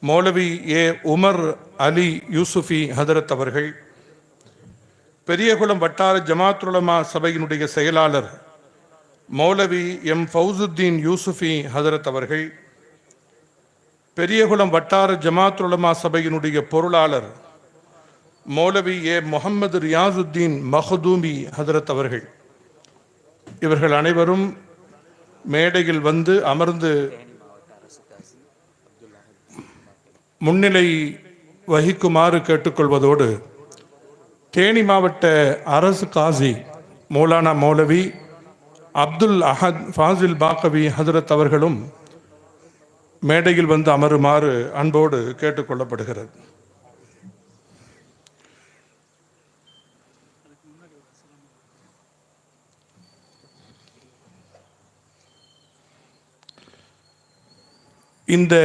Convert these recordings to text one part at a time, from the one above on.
மௌலவி ஏ Umar அலி யூசுஃபி ஹதரத் அவர்கள், பெரியகுளம் வட்டார ஜமாத்துல் உலமா சபையினுடைய செயலாளர் மௌலவி எம் ஃபவுசுத்தீன் யூசுஃபி ஹதரத் அவர்கள், பெரியகுளம் வட்டார ஜமாத்துல் உலமா சபையினுடைய பொருளாளர் மௌலவி ஏ முகமது ரியாசுத்தீன் மஹதூமி ஹதரத் அவர்கள், இவர்கள் அனைவரும் மேடையில் வந்து அமர்ந்து முன்னிலை வகிக்குமாறு கேட்டுக்கொள்வதோடு, தேனி மாவட்ட அரசு காசி மௌலானா மௌலவி அப்துல் அஹத் ஃபாசில் பாக்கவி ஹதரத் அவர்களும் மேடையில் வந்து அமருமாறு அன்போடு கேட்டுக்கொள்ளப்படுகிறது. இந்த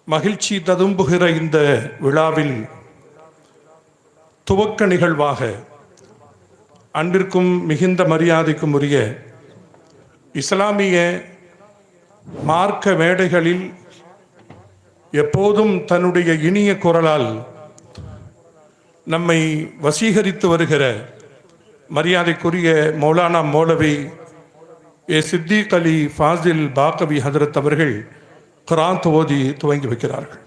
மகிழ்ச்சி ததும்புகிற இந்த விழாவில் துவக்க நிகழ்வாக அன்பிற்கும் மிகுந்த மரியாதைக்கும் உரிய இஸ்லாமிய மார்க்க மேடைகளில் எப்போதும் தன்னுடைய இனிய குரலால் நம்மை வசீகரித்து வருகிற மரியாதைக்குரிய மௌலானா மௌலவி ஏ சித்திக் அலி ஃபாசில் பாக்கவி ஹதரத் அவர்கள் குர்ஆன் ஓதி துவங்கி வைக்கிறார்கள்.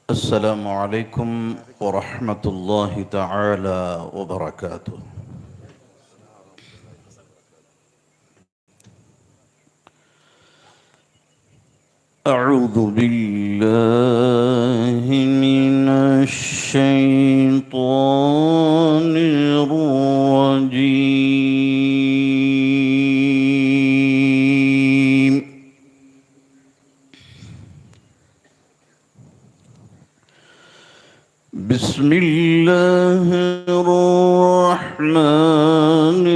السلام عليكم ورحمة الله تعالى وبركاته. أعوذ بالله من الشيطان الرجيم. بسم الله الرحمن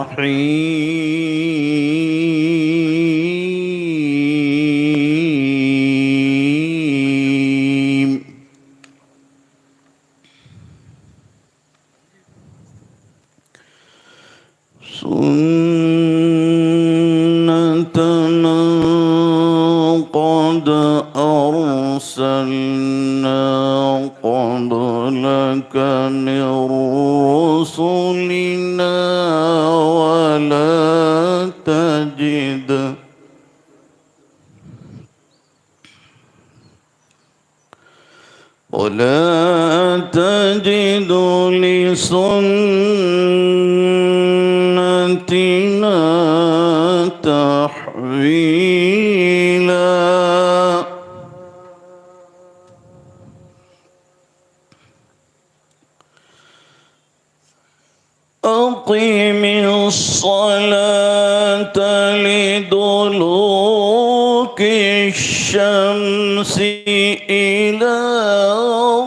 الرحيم. سنة من قد أرسلنا قبلك من رسلنا ولا تجد لسنتنا تحويلا. أقم الصلاة لدلوك الشمس إلى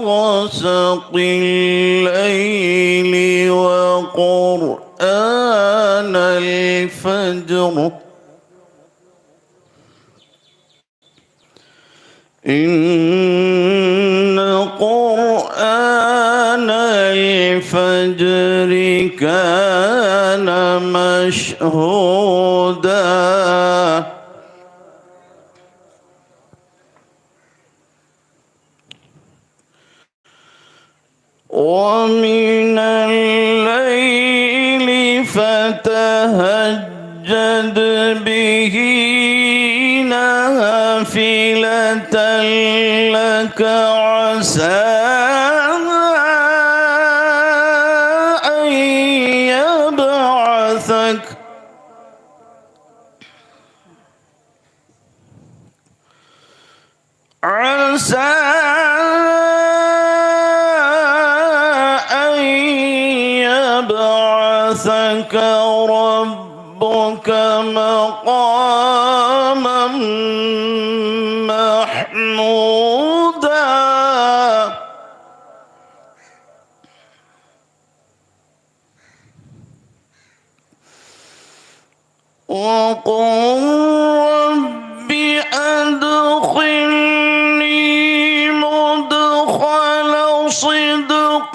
غسق الليل وقرآن الفجر إن قرآن الفجر كان مشهودا. ومن الليل فتهجد به نافلة لك عسى أن يبعثك ربك مقاما محمودا. وقل رب أدخلني مدخل صدق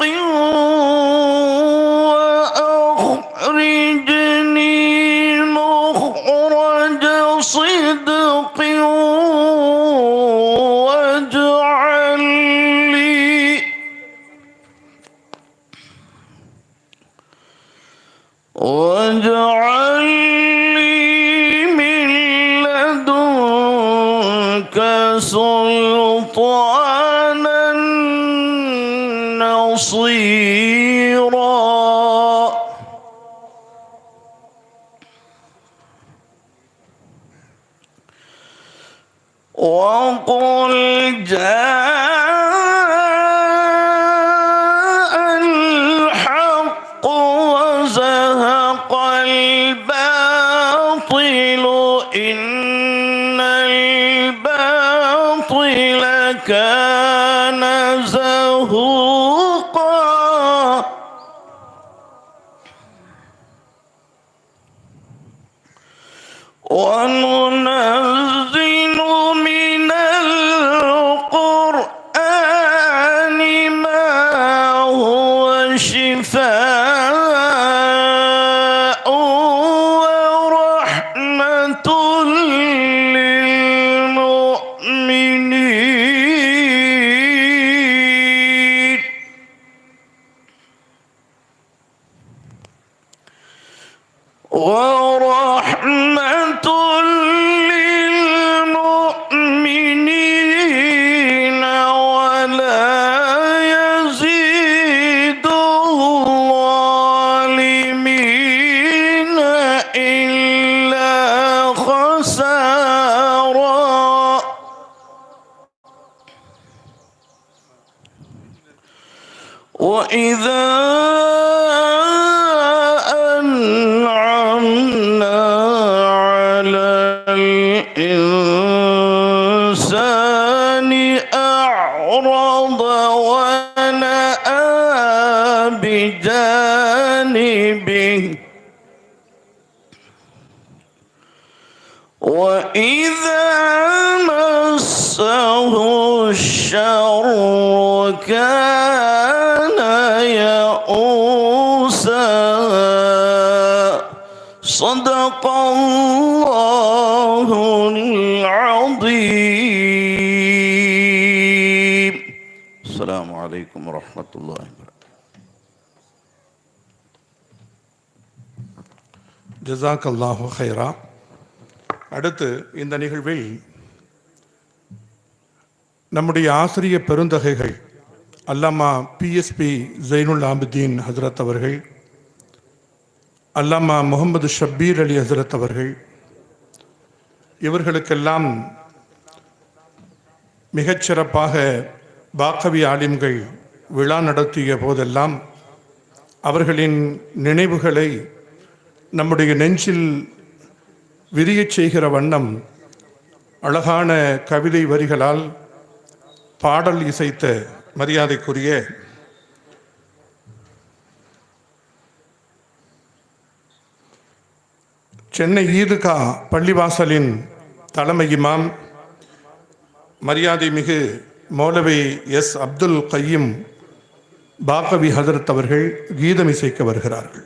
واجعل لي من لدنك سلطانا نصيرا. وقل جاء الحق وزهق الباطل إن الباطل كان زهوقا. وننزل من القرآن ما هو شفاء ورحمة للمؤمنين. ورحمة للمؤمنين ولا يزيد الظالمين إلا خسارا. وإذا أنعمنا على الإنسان أعرض ونأى بجانبه وإذا مسه الشر كان يئوسا. صدق الله العظيم. السلام عليكم ورحمة الله وبركاته. ஜஸாக்கல்லாஹு ஹைரா. அடுத்து இந்த நிகழ்வில் நம்முடைய ஆசிரிய பெருந்தகைகள் அல்லாமா பிஎஸ்பி ஜைனுல் ஆபிதீன் ஹஜ்ரத் அவர்கள், அல்லாமா முகமது ஷப்பீர் அலி ஹஜ்ரத் அவர்கள், இவர்களுக்கெல்லாம் மிகச்சிறப்பாக பாக்கவி ஆலிம்கள் விழா நடத்திய போதெல்லாம் அவர்களின் நினைவுகளை நம்முடைய நெஞ்சில் விரியச் செய்கிற வண்ணம் அழகான கவிதை வரிகளால் பாடல் இசைத்த மரியாதைக்குரிய சென்னை ஈதுகா பள்ளிவாசலின் தலைமை இமாம் மரியாதை மிகு மௌலவி எஸ் அப்துல் கையும் பாக்கவி ஹஜரத் அவர்கள் கீதம் இசைக்க வருகிறார்கள்.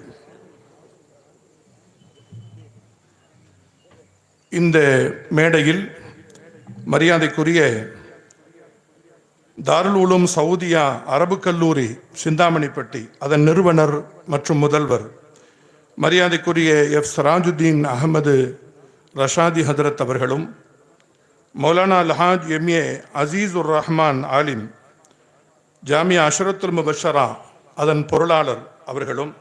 இந்த மேடையில் மரியாதைக்குரிய தாருல் உலூம் சவுதியா அரபு கல்லூரி சிந்தாமணிப்பட்டி அதன் நிறுவனர் மற்றும் முதல்வர் மரியாதைக்குரிய எஃப் சராஜுத்தீன் அகமது ரஷாதி ஹதரத் அவர்களும், மௌலானா அல்ஹாஜ் எம்ஏ அசீசுர் ரஹ்மான் ஆலிம் ஜாமியா அஷ்ரத்துல் முபஷரா அதன் பொருளாளர் அவர்களும்,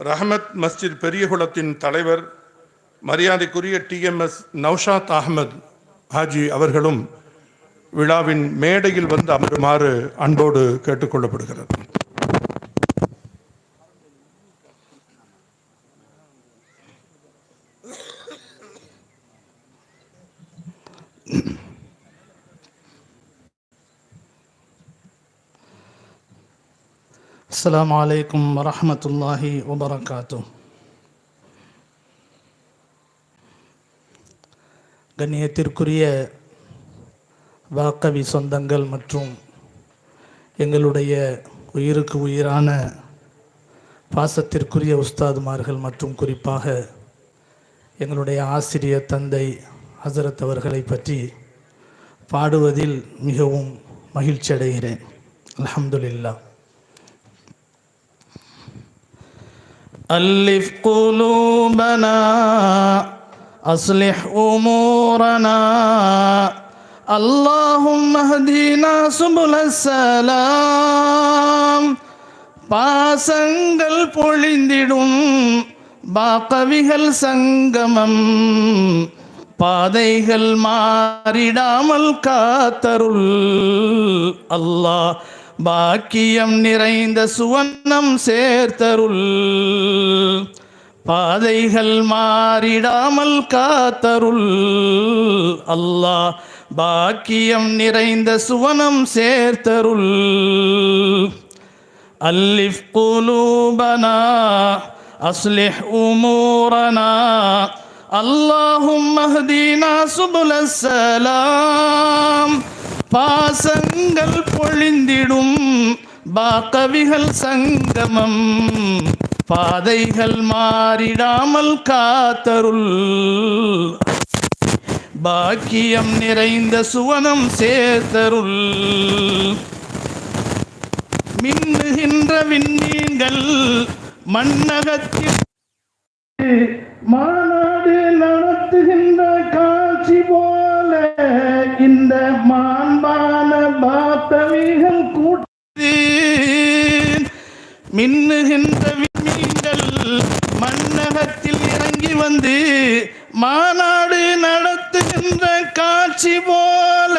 ரஹமத் மஸ்ஜித் பெரியகுளத்தின் தலைவர் மரியாதைக்குரிய டிஎம்எஸ் நௌஷாத் அஹமது ஹாஜி அவர்களும் விழாவின் மேடையில் வந்து அமருமாறு அன்போடு கேட்டுக்கொள்ளப்படுகிறது. அஸ்ஸலாமு அலைக்கும் வரஹ்மத்துல்லாஹி வபரகாத்துஹ். கண்ணியத்திற்குரிய வாக்கவி சொந்தங்கள் மற்றும் எங்களுடைய உயிருக்கு உயிரான பாசத்திற்குரிய உஸ்தாதுமார்கள் மற்றும் குறிப்பாக எங்களுடைய ஆசிரியர் தந்தை ஹசரத் அவர்களை பற்றி பாடுவதில் மிகவும் மகிழ்ச்சி அடைகிறேன். அல்ஹம்துலில்லாஹ். ألف قلوبنا أصلح أمورنا اللهم اهدنا سبل السلام பாசங்கள் பொழிந்திடும் பாக்கவிகள் சங்கமம் பாதைகள் மாறிடாமல் காத்தருள் அல்லாஹ் பாக்கியம் நிறைந்த சுவனம் சேர்த்தருள் பாதைகள் மாறிடாமல் காத்தருள் அல்லாஹ் பாக்கியம் நிறைந்த சுவனம் சேர்த்தருள் ألف قلوبنا أصلح أمورنا اللهم اهدنا سبل السلام பாசங்கள் பொழிந்திடும் பாக்கவிகள் சங்கமம் பாதைகள் மாறிடாமல் காத்தருள் பாக்கியம் நிறைந்த சுவனம் சேர்த்தருள் மின்னுகின்ற விண்ணீங்கள் மண்ணகத்தில் மாநாடு நடத்துகின்ற காட்சி போல இந்த மாண்பான பாத்தவிகள் கூட்டி மின்னுகின்ற விண்ணீங்கள் மண்ணகத்தில் இறங்கி வந்து மாநாடு நடத்துகின்ற காட்சி போல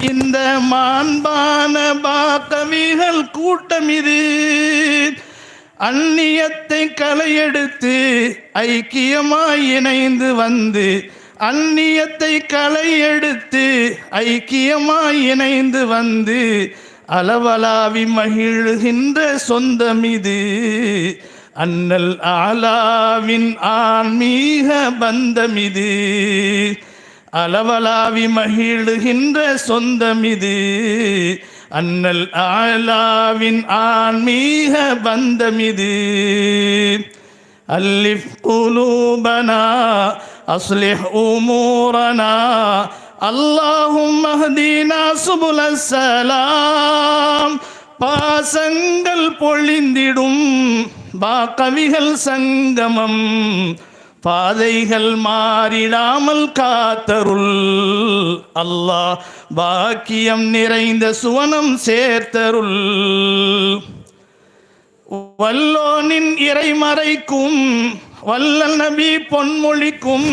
இந்த மாண்பான பாக்கவிகள் கூட்டம் இது அந்நியத்தை களையெடுத்து ஐக்கியமாய் இணைந்து வந்து அந்நியத்தை களையெடுத்து ஐக்கியமாய் இணைந்து வந்து அளவலாவி மகிழ்கின்ற சொந்தம் இது அன்னல் ஆலாவின் ஆன்மீக பந்தம் இது அளவலாவி மகிழ்கின்ற சொந்தம் இது அன்னல் ஆலாவின் ஆன்மீக பந்தம் இது அல்லிஃப் குலூபனா அஸ்லிஹ் உமூரனா அல்லாஹும்ம ஹ்தினா சுபுலஸ் ஸலாம் பாசங்கள் பொழிந்திடும் பாக்கவிகள் சங்கமம் பாதைகள் மாறிடாமல் காத்தருள் அல்லாஹ் பாக்கியம் நிறைந்த சுவனம் சேர்த்தருள் வல்லோனின் இறைமறைக்கும் வல்லல் நபி பொன்மொழிக்கும்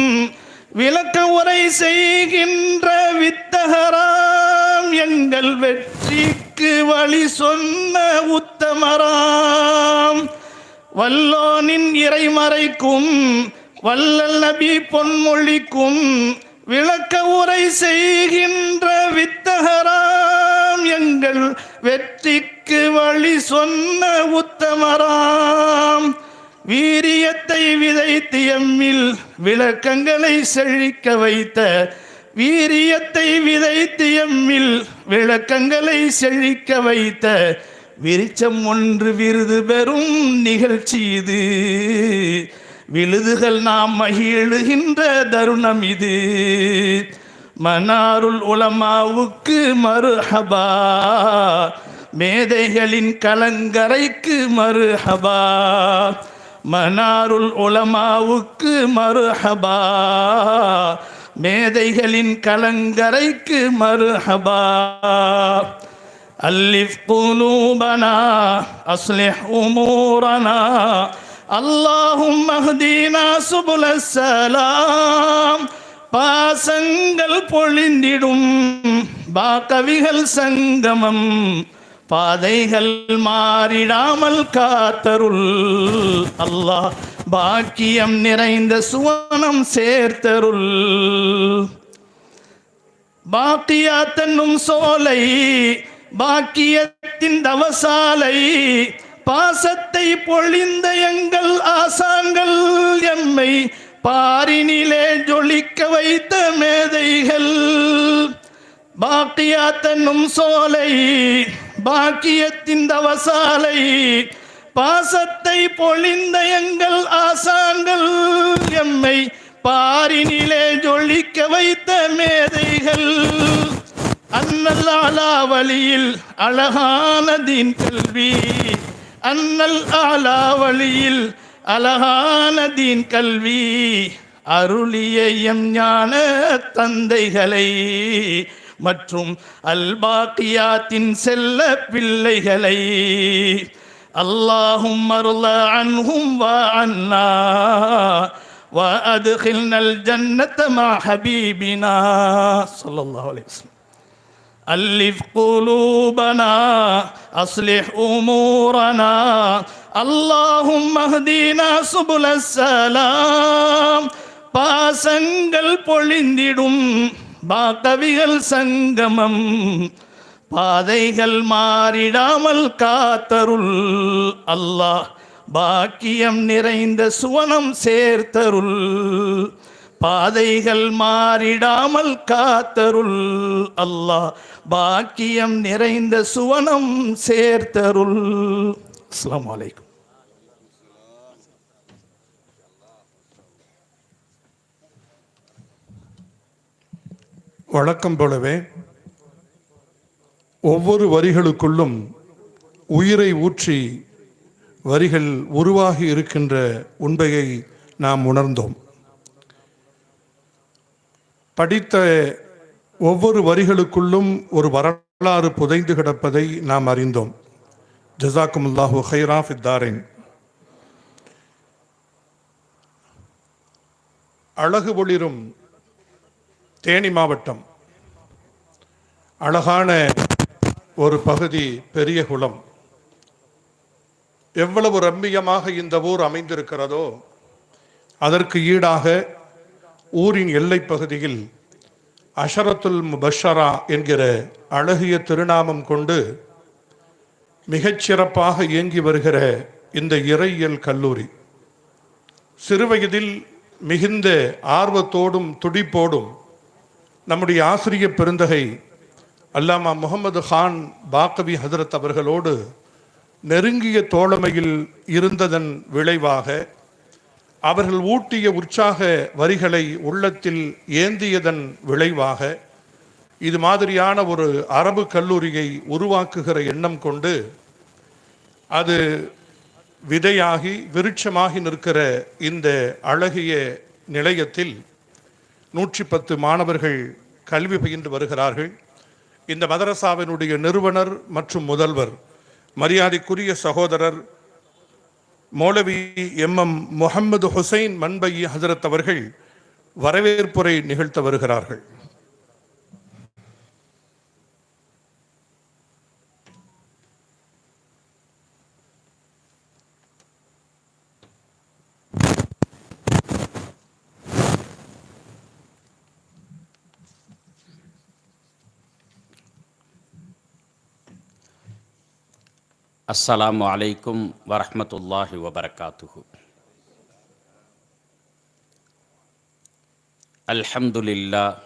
விளக்க உரை செய்கின்ற வித்தகராம் எங்கள் வெற்றிக்கு வழி சொன்ன உத்தமராம் வல்லோனின் இறைமறைக்கும் வல்லல் நபி பொன்மொழிக்கும் விளக்க உரை செய்கின்ற வித்தகராம் எங்கள் வெற்றிக்கு வழி சொன்ன உத்தமராம் வீரியத்தை விதைத்து எம்மில் விளக்கங்களை செழிக்க வைத்த வீரியத்தை விதைத்து எம்மில் விளக்கங்களை செழிக்க வைத்த விருச்சம் ஒன்று விருது பெறும் நிகழ்ச்சி இது விழுதுகள் நாம் மகிழுகின்ற தருணம் இது மனாருல் உலமாவுக்கு மருஹபா மேதைகளின் கலங்கரைக்கு மருஹபா மனாருல் உலமாவுக்கு மருஹபா மேதைகளின் கலங்கரைக்கு மருஹபா அல்லிஃப் குலூபனா அஸ்லிஹ் உமூரனா அல்லாஹும்ம ஹ்தினா சுபுலஸ் ஸலாம் பாசங்கள் பொழிந்திடும் பாக்கவிகள் சங்கமம் பாதைகள் மாறிடாமல் காத்தருள் அல்லாஹ் பாக்கியம் நிறைந்த சுவனம் சேர்த்தருள் பாக்கியாத் என்னும் சோலை பாக்கியத்தின் தவசாலை பாசத்தை பொழிந்த எங்கள் ஆசான்கள் எம்மை பாரினிலே ஜொலிக்க வைத்த மேதைகள் பாக்கியாத் என்னும் சோலை பாக்கியத்தின் தவசாலை பாசத்தை பொழிந்த எங்கள் ஆசான்கள் எம்மை பாரினிலே ஜொலிக்க வைத்த மேதைகள் அன்னல் ஆலா வழியில் அழகான தீன் கல்வி அன்னல் ஆலா வழியில் அழகான தீன் கல்வி அருளிய எம் ஞான தந்தைகளை மற்றும் அல்பாக்கியாத்தின் செல்ல பிள்ளைகளை அல்லாஹும் அருள அன்ஹும் வ அன்னா وأدخلنا الجنة مع حبيبنا صلى الله عليه وسلم ألف قلوبنا أصلح أمورنا اللهم اهدنا سبل السلام பாசங்கள் பொழிந்திடும் பாக்கவிகள் சங்கமம் பாதைகள் மாறிடாமல் காத்தருள் அல்லாஹ் பாக்கியம் நிறைந்த சுவனம் சேர்த்தருள் பாதைகள் மாறிடாமல் காத்தருள் அல்லாஹ் பாக்கியம் நிறைந்த சுவனம் சேர்த்தருள். அஸ்ஸலாமு அலைக்கும். வழக்கம் போலவே ஒவ்வொரு வரிகளுக்குள்ளும் உயிரை ஊற்றி வரிகள் உருவாகி இருக்கின்ற உண்மையை நாம் உணர்ந்தோம். படித்த ஒவ்வொரு வரிகளுக்குள்ளும் ஒரு வரலாறு புதைந்து கிடப்பதை நாம் அறிந்தோம். ஜஸாக்குமுல்லாஹு ஹைரா ஃபித்தாரின். அழகு ஒளிரும் தேனி மாவட்டம், அழகான ஒரு பகுதி பெரியகுளம். எவ்வளவு ரம்மியமாக இந்த ஊர் அமைந்திருக்கிறதோ அதற்கு ஈடாக ஊரின் எல்லைப் பகுதியில் அஷரத்துல் முபஷரா என்கிற அழகிய திருநாமம் கொண்டு மிகச்சிறப்பாக இயங்கி வருகிற இந்த இறையியல் கல்லூரி சிறுவயதில் மிகுந்த ஆர்வத்தோடும் துடிப்போடும் நம்முடைய ஆசிரிய பெருந்தகை அல்லாமா முகமது கான் பாக்கவி ஹதரத் அவர்களோடு நெருங்கிய தோழமையில் இருந்ததன் விளைவாக அவர்கள் ஊட்டிய உற்சாக வரிகளை உள்ளத்தில் ஏந்தியதன் விளைவாக இது மாதிரியான ஒரு அரபு கல்லூரியை உருவாக்குகிற எண்ணம் கொண்டு அது விதையாகி விருட்சமாகி நிற்கிற இந்த அழகிய நிலையத்தில் 110 மாணவர்கள் கல்வி பயின்று வருகிறார்கள். இந்த மதரசாவினுடைய நிறுவனர் மற்றும் முதல்வர் மரியாதைக்குரிய சகோதரர் மௌலவி MM முஹம்மது ஹுசைன் மன்பை ஹசரத் அவர்கள் வரவேற்புரை நிகழ்த்த வருகிறார்கள். அஸ்ஸலாமு அலைக்கும் வரஹ்மத்துல்லாஹி வபரகாத்துஹு. அல்ஹம்துலில்லாஹ்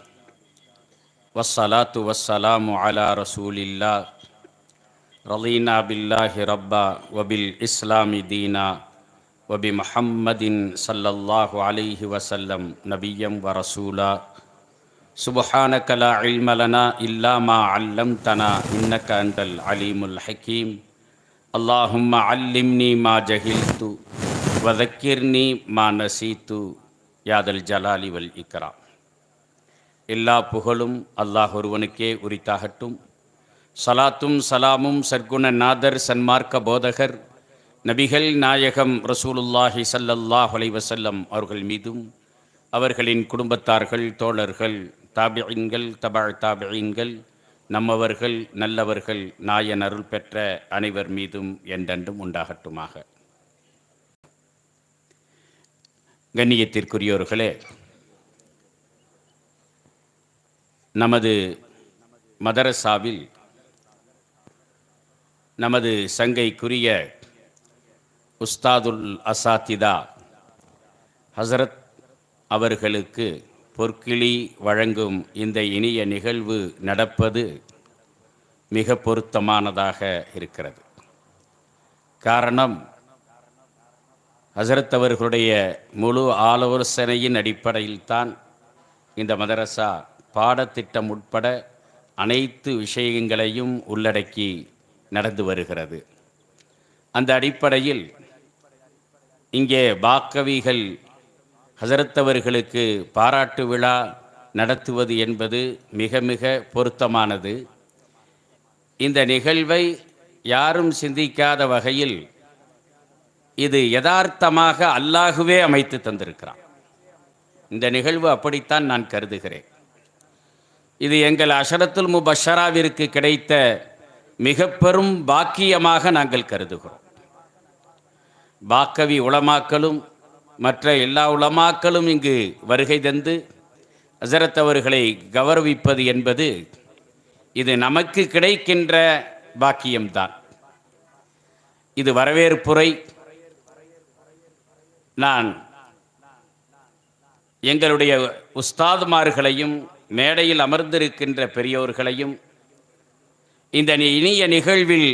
வஸ்ஸலாத்து வஸ்ஸலாமு அலா ரசூலில்லாஹ் ரலீனா பில்லாஹி ரப்பா வபில் இஸ்லாமி தீனா வபி முஹம்மதின் ஸல்லல்லாஹு அலைஹி வஸல்லம் நபிய்யம் வ ரசூலா சுப்ஹானக லா இல்ம லனா இல்லா மா அல்லம்தனா இன்னக அன்டல் அலீமுல் ஹக்கீம். அல்லாஹும்ம அல்லிம்னி மா ஜஹில்து வதக்கிர்னி மா நசீத்து யாதல் ஜலாலி வல் இக்ராம். எல்லா புகழும் அல்லாஹ் ஒருவனுக்கே உரித்தாகட்டும். சலாத்தும் சலாமும் சர்க்குண நாதர் சன்மார்க்க போதகர் நபிகள் நாயகம் ரசூலுல்லாஹி ஸல்லல்லாஹு அலைஹி வஸல்லம் அவர்கள் மீதும் அவர்களின் குடும்பத்தார்கள், தோழர்கள், தாபிஈன்கள், தபா தாபிஈன்கள், நம்மவர்கள், நல்லவர்கள், நாயன் அருள் பெற்ற அனைவர் மீதும் என்றென்றும் உண்டாகட்டுமாக. கண்ணியத்திற்குரியோர்களே, நமது மதரசாவில் நமது சங்கைக்குரிய உஸ்தாதுல் அசாத்திதா ஹசரத் அவர்களுக்கு பொற்கிளி வழங்கும் இந்த இனிய நிகழ்வு நடப்பது மிக பொருத்தமானதாக இருக்கிறது. காரணம், ஹசரத் அவர்களுடைய முழு ஆலோசனையின் அடிப்படையில்தான் இந்த மதரசா பாடத்திட்டம் உட்பட அனைத்து விஷயங்களையும் உள்ளடக்கி நடந்து வருகிறது. அந்த அடிப்படையில் இங்கே பாக்கவிகள் ஹசரத் அவர்களுக்கு பாராட்டு விழா நடத்துவது என்பது மிக மிக பொருத்தமானது. இந்த நிகழ்வை யாரும் சிந்திக்காத வகையில் இது யதார்த்தமாக அல்லாஹுவே அமைத்து தந்திருக்கிறான். இந்த நிகழ்வு அப்படித்தான் நான் கருதுகிறேன். இது எங்கள் அஷரத்துல் முபஷராவிற்கு கிடைத்த மிக பெரும் பாக்கியமாக நாங்கள் கருதுகிறோம். பாக்கவி உலமாக்களும் மற்ற எல்லா உலமாக்களும் இங்கு வருகை தந்து ஹசரத் அவர்களை கௌரவிப்பது என்பது இது நமக்கு கிடைக்கின்ற பாக்கியம்தான். இது வரவேற்புரை. நான் எங்களுடைய உஸ்தாதுமார்களையும் மேடையில் அமர்ந்திருக்கின்ற பெரியோர்களையும் இந்த இனிய நிகழ்வில்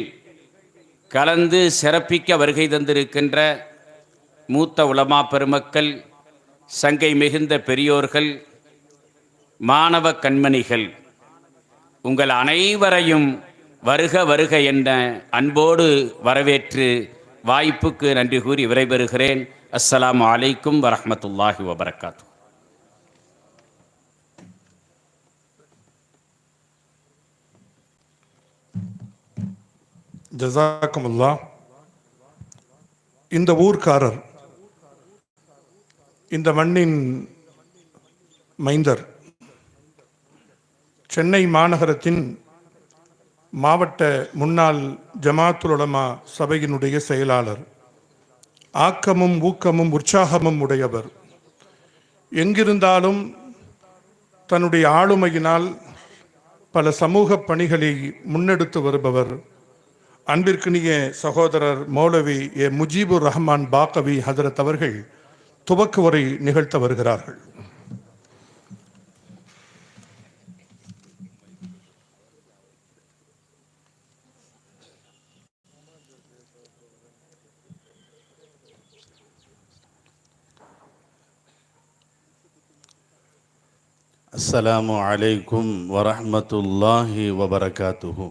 கலந்து சிறப்பிக்க வருகை தந்திருக்கின்ற மூத்த உலமா பெருமக்கள், சங்கை மிகுந்த பெரியோர்கள், மாணவ கண்மணிகள், உங்கள் அனைவரையும் வருக வருக என்ற அன்போடு வரவேற்று வாய்ப்புக்கு நன்றி கூறி விடைபெறுகிறேன். அஸ்ஸலாமு அலைக்கும் வரஹ்மத்துல்லாஹி வபரகாத்து. ஜஸாக்குமுல்லா. இந்த ஊர்க்காரர், இந்த மண்ணின் மைந்தர், சென்னை மாநகரத்தின் மாவட்ட முன்னாள் ஜமாத்துல் உலமா சபையினுடைய செயலாளர், ஆக்கமும் ஊக்கமும் உற்சாகமும் உடையவர், எங்கிருந்தாலும் தன்னுடைய ஆளுமையினால் பல சமூக பணிகளை முன்னெடுத்து வருபவர், அன்பிற்கினிய சகோதரர் மௌலவி ஏ முஜீபுர் ரஹ்மான் பாக்கவி ஹதரத் அவர்கள் துவக்க உரை நிகழ்த்த வருகிறார்கள். அஸ்ஸலாமு அலைக்கும் வரஹ்மத்துல்லாஹி வபரகாத்துஹு.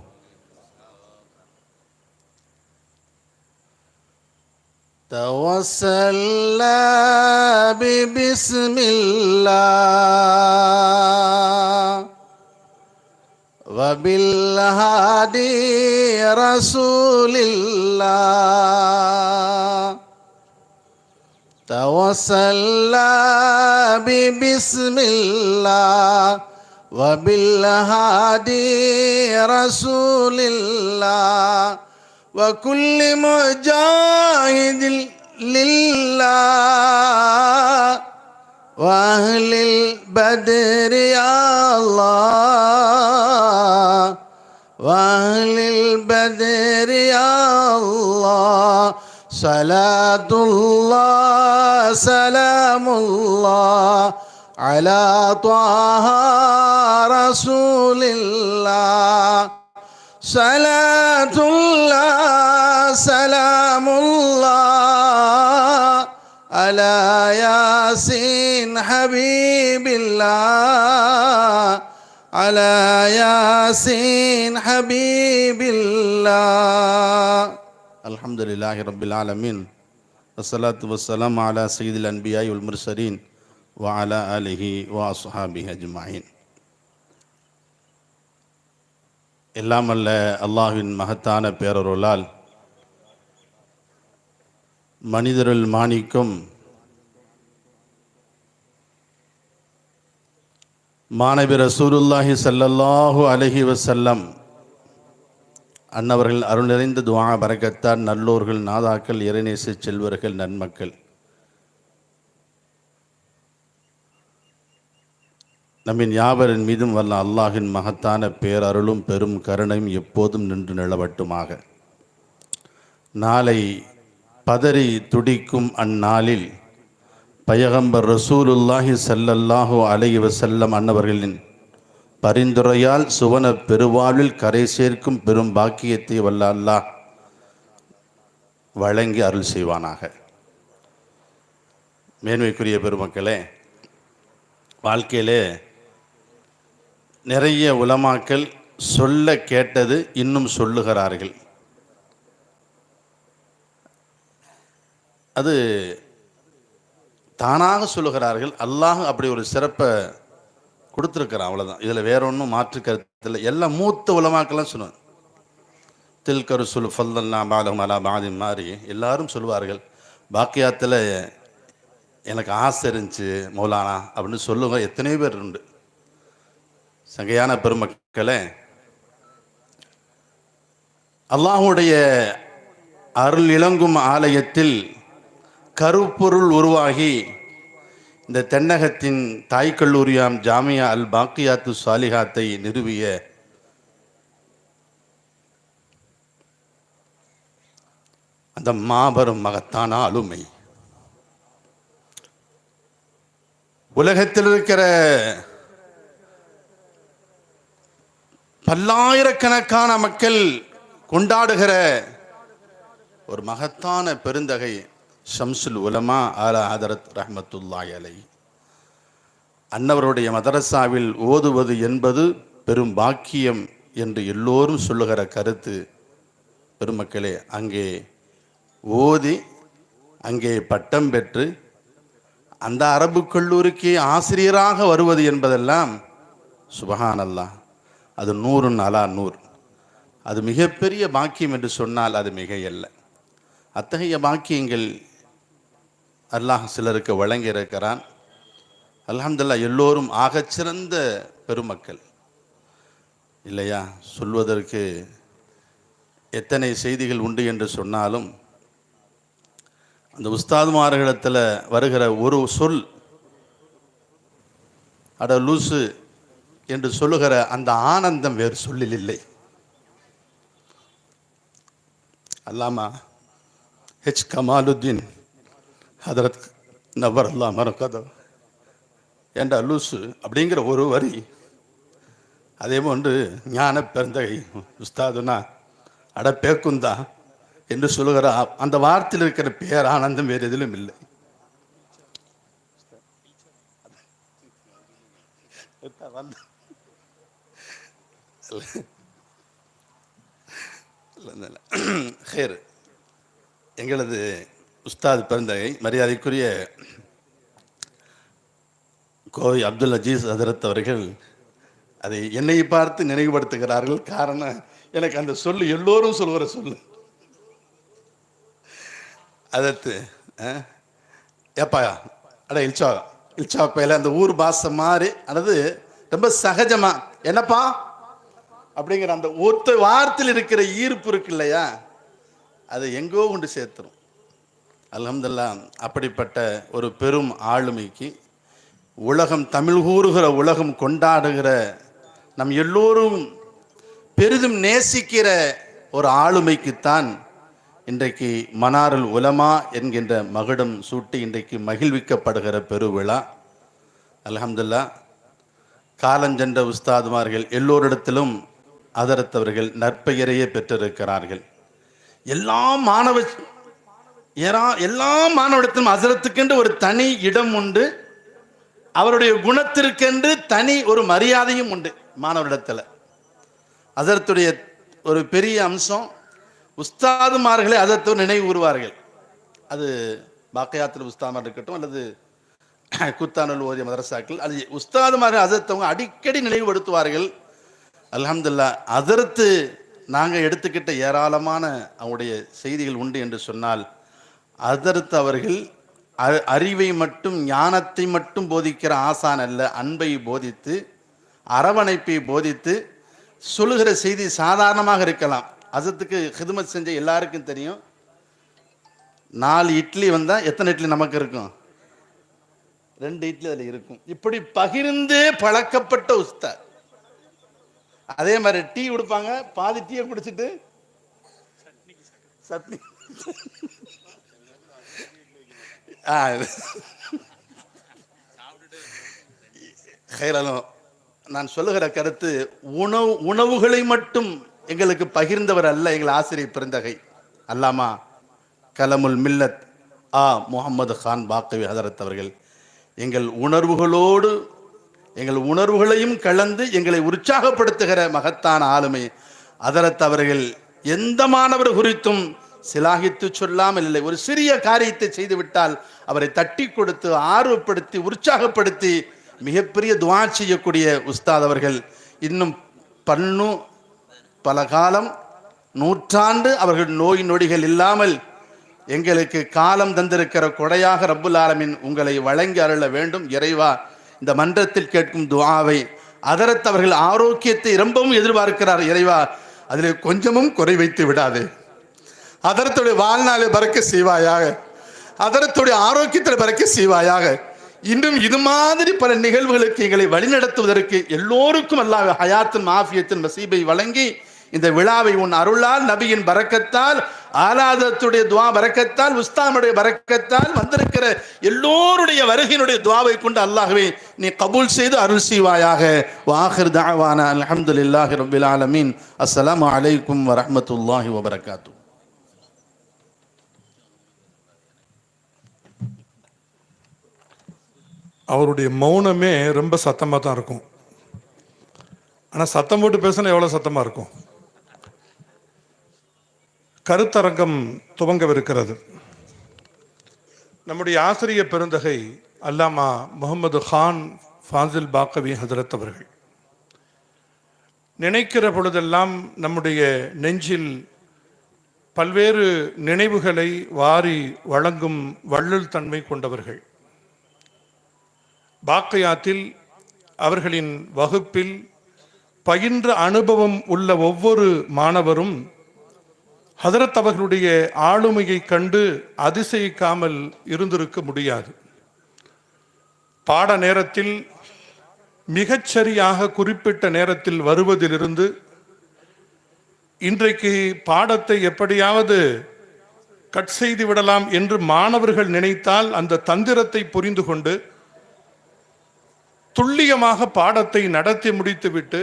தவஸல்லா பிஸ்மில்லாஹ் வபில் ஹாதி ரசூலில்லாஹ். توسلنا ببسم الله وبالهادي رسول الله وكل مجاهد لله وأهل البدر يا الله وأهل البدر يا الله. صلاة الله سلام الله على طه رسول الله. صلاة الله سلام الله على ياسين حبيب الله على ياسين حبيب الله. அல்ஹம்துலில்லாஹி ரப்பில் ஆலமீன். வஸ்ஸலாத்து வஸ்ஸலாமு அலா சய்யிதில் அன்பியாஇ வல் முர்ஸலீன் வ அலா ஆலிஹி வ அஸ்ஹாபிஹி அஜ்மஈன். எல்லாம் அல்ல அல்லாஹ்வின் மகத்தான பேரருளால் மனிதருள் மாணிக்கும் மாநபி ரசூலுல்லாஹி ஸல்லல்லாஹு அலைஹி வஸல்லம் அன்னவர்கள் அருள் நிறைந்த துஆ பரக்கத்தால் நல்லோர்கள், நாதாக்கள், இறைநேச செல்வர்கள், நன்மக்கள் நம்மின் யாவரின் மீதும் வல்ல அல்லாஹின் மகத்தான பேரருளும் பெரும் கருணையும் எப்போதும் நின்று நிலவட்டுமாக. நாளை பதறி துடிக்கும் அந்நாளில் பையகம்பர் ரசூலுல்லாஹி ஸல்லல்லாஹு அலைஹி வஸல்லம் அன்னவர்களின் பரிந்துரையால் சுவன பெருவாழ்வில் கரை சேர்க்கும் பெரும் பாக்கியத்தை வல்ல அல்லாஹ் வழங்கி அருள் செய்வானாக. மேன்மைக்குரிய பெருமக்களே, வாழ்க்கையிலே நிறைய உலமாக்கள் சொல்ல கேட்டது இன்னும் சொல்லுகிறார்கள். அது தானாக சொல்லுகிறார்கள். அல்லாஹ் அப்படி ஒரு சிறப்பை கொடுத்துருக்கிறான், அவ்வளோதான். இதில் வேற ஒன்றும் மாற்று கருத்தில் எல்லாம் மூத்த உலமாக்கெல்லாம் சொல்லுவாங்க. தில்கரு சுல் ஃபல்லல்லா பாலம் அலா பாதி மாதிரி எல்லாரும் சொல்லுவார்கள். பாக்கியாத்தில் எனக்கு ஆசை இருந்துச்சு மௌலானா அப்படின்னு சொல்லுங்க எத்தனையோ பேர் உண்டு. சங்கையான பெருமக்களே, அல்லாஹுடைய அருள் இளங்கும் ஆலயத்தில் கருப்பொருள் உருவாகி இந்த தென்னகத்தின் தாய் கல்லூரியாம் ஜாமியா அல் பாக்கியாத்து சாலிஹாத்தை நிறுவிய அந்த மாபெரும் மகத்தான ஆளுமை, உலகத்தில் இருக்கிற பல்லாயிரக்கணக்கான மக்கள் கொண்டாடுகிற ஒரு மகத்தான பெருந்தகை ஷம்சுல் உலமா ஆலா ஹதரத் ரஹ்மத்துல்லாஹி அலைஹி. அன்னவருடைய மதரசாவில் ஓதுவது என்பது பெரும் பாக்கியம் என்று எல்லோரும் சொல்லுகிற கருத்து. பெருமக்களே, அங்கே ஓதி அங்கே பட்டம் பெற்று அந்த அரபு கல்லூரிக்கு ஆசிரியராக வருவது என்பதெல்லாம் சுபஹானல்லாஹ், அது 100 அலா 100. அது மிகப்பெரிய பாக்கியம் என்று சொன்னால் அது மிகையல்ல. அத்தகைய பாக்கியங்கள் அல்லாஹ் சிலருக்கு வழங்கி இருக்கிறான். அல்ஹம்துலில்லாஹ், எல்லோரும் ஆகச்சிறந்த பெருமக்கள் இல்லையா? சொல்வதற்கு எத்தனை செய்திகள் உண்டு என்று சொன்னாலும் அந்த உஸ்தாதுமார்களிடத்தில் வருகிற ஒரு சொல், அட லூசு என்று சொல்லுகிற அந்த ஆனந்தம் வேறு சொல்லில் இல்லை. அல்லாமா ஹெச் கமாலுத்தீன் ஹதரத் நவர் அல்லா மரகத என்ற லூசு அப்படிங்கிற ஒரு வரி, அதே போன்று ஞான பெருந்தகை உஸ்தாதுனா அட பேக்குந்தா என்று சொல்லுகிற அந்த வார்த்தையில் இருக்கிற பேர் ஆனந்தம் வேறு எதிலும் இல்லை. எங்களது உஸ்தாத் பெருந்தகை மரியாதைக்குரிய கோவை அப்துல் அஜீஸ் ஹதரத் அவர்கள் அதை என்னை பார்த்து நினைவுபடுத்துகிறார்கள். காரணம், எனக்கு அந்த சொல்லு எல்லோரும் சொல்லுகிற சொல்லு. அதற்கு ஏப்பா அட இல்ச்சா பையில அந்த ஊர் பாசை மாதிரி அல்லது ரொம்ப சகஜமா என்னப்பா அப்படிங்கிற அந்த ஒத்த வார்த்தையில் இருக்கிற ஈர்ப்பு இருக்கு இல்லையா, அதை எங்கோ கொண்டு சேர்த்துரும். அல்ஹம்துலில்லாஹ், அப்படிப்பட்ட ஒரு பெரும் ஆளுமைக்கு உலகம் தமிழ் கூறுகிற உலகம் கொண்டாடுகிற நம் எல்லோரும் பெரிதும் நேசிக்கிற ஒரு ஆளுமைக்குத்தான் இன்றைக்கு மனாருல் உலமா என்கின்ற மகுடம் சூட்டி இன்றைக்கு மகிழ்விக்கப்படுகிற பெருவிழா. அல்ஹம்துலில்லாஹ், காலஞ்சென்ற உஸ்தாதுமார்கள் எல்லோரிடத்திலும் அதரத்தவர்கள் நற்பெயரையே பெற்றிருக்கிறார்கள். எல்லா மாணவரிடத்திலும் ஹசரத்துக்கென்று ஒரு தனி இடம் உண்டு, அவருடைய குணத்திற்கென்று தனி ஒரு மரியாதையும் உண்டு மாணவரிடத்தில். ஹசரத்துடைய ஒரு பெரிய அம்சம், உஸ்தாதுமார்களை ஹசரத்தோடு நினைவு கூறுவார்கள். அது பாக்கியாத்தில் உஸ்தாதுமார் இருக்கட்டும் அல்லது குத்தானுல் ஓதிய மதரசாக்கள், அது உஸ்தாதுமார்கள் ஹசரத்தவங்க அடிக்கடி நினைவுபடுத்துவார்கள். அல்ஹம்துலில்லாஹ், ஹசரத்து நாங்கள் எடுத்துக்கிட்ட ஏராளமான அவருடைய செய்திகள் உண்டு என்று சொன்னால், ஹசரத் அவர்கள் அறிவை மட்டும் ஞானத்தை மட்டும் போதிக்கிற ஆசான் அல்ல, அன்பை போதித்து அரவணைப்பை போதித்து சொல்லுகிற செய்தி சாதாரணமாக இருக்கலாம். ஹசரத்துக்கு ஹிதுமத் செஞ்ச எல்லாருக்கும் தெரியும், 4 இட்லி வந்தால் எத்தனை இட்லி நமக்கு இருக்கும்? 2 இட்லி அதில் இருக்கும். இப்படி பகிர்ந்தே பழக்கப்பட்ட உஸ்தாத். அதே மாதிரி டீ கொடுப்பாங்க, பாதி டீயை குடிச்சிட்டு சட்னி நான் சொல்லுகிற கருத்து, உணவுகளை மட்டும் எங்களுக்கு பகிர்ந்தவர் அல்ல எங்கள் ஆசிரியர் பெருந்தகை அல்லாமா கலமுல் மில்லத் முகமது கான் பாக்கவி ஹதரத் அவர்கள் எங்கள் உணர்வுகளோடு எங்கள் உணர்வுகளையும் கலந்து எங்களை உற்சாகப்படுத்துகிற மகத்தான ஆளுமை. ஹதரத் அவர்கள் எந்த மாணவர் குறித்தும் சிலாகித்து சொல்லாமல் இல்லை. ஒரு சிறிய காரியத்தை செய்துவிட்டால் அவரை தட்டி கொடுத்து ஆர்வப்படுத்தி உற்சாகப்படுத்தி மிகப்பெரிய துஆ செய்யக்கூடிய உஸ்தாத் அவர்கள் இன்னும் பல காலம் நூற்றாண்டு அவர்கள் நோய் நொடிகள் இல்லாமல் எங்களுக்கு காலம் தந்திருக்கிற கொடையாக ரப்புல் ஆலமீன் உங்களை வழங்கி அருள வேண்டும். இறைவா, இந்த மன்றத்தில் கேட்கும் துஆவை ஹதரத் அவர்கள் ஆரோக்கியத்தை ரொம்பவும் எதிர்பார்க்கிறார். இறைவா, அதில் கொஞ்சமும் குறை வைத்து விடாது. ஹதரத்துடைய வாழ்நாளை பறக்க செய்வாயாக, ஹதரத்துடைய ஆரோக்கியத்தில் பறக்க செய்வாயாக. இன்னும் இது மாதிரி பல நிகழ்வுகளுக்கு எங்களை வழிநடத்துவதற்கு எல்லோருக்கும் அல்லாஹ் ஹயாத்தின் ஆஃபியத்தின் நசீபை வழங்கி இந்த விழாவை உன் அருளால், நபியின் பரக்கத்தால், ஆலாதத்துடைய துஆ பரக்கத்தால், உஸ்தாமுடைய பரக்கத்தால் வந்திருக்கிற எல்லோருடைய வருகையினுடைய துஆவை கொண்டு அல்லாஹ்வே நீ கபூல் செய்து அருள் செய்வாயாக. வாஹிர் தஅவானா அல்ஹம்துலில்லாஹி ரப்பில் ஆலமீன். அஸ்ஸலாமு அலைக்கும் வரஹ்மத்துல்லாஹி வபரகாத்துஹு. அவருடைய மௌனமே ரொம்ப சத்தமாக தான் இருக்கும். ஆனால் சத்தம் போட்டு பேசினா எவ்வளோ சத்தமாக இருக்கும். கருத்தரங்கம் துவங்கவிருக்கிறது. நம்முடைய ஆசிரியர் பெருந்தகை அல்லாமா முகமது கான் ஃபாசில் பாக்கவி ஹஜரத் அவர்கள் நினைக்கிற பொழுதெல்லாம் நம்முடைய நெஞ்சில் பல்வேறு நினைவுகளை வாரி வழங்கும் வள்ளல் தன்மை கொண்டவர்கள். பாக்கையாத்தில் அவர்களின் வகுப்பில் பயின்ற அனுபவம் உள்ள ஒவ்வொரு மாணவரும் ஹதரத் அவர்களுடைய ஆளுமையை கண்டு அதிசயிக்காமல் இருந்திருக்க முடியாது. பாட நேரத்தில் மிகச்சரியாக குறிப்பிட்ட நேரத்தில் வருவதிலிருந்து இன்றைக்கு பாடத்தை எப்படியாவது கட் செய்து விடலாம் என்று மாணவர்கள் நினைத்தால் அந்த தந்திரத்தை புரிந்து கொண்டு துல்லியமாக பாடத்தை நடத்தி முடித்துவிட்டு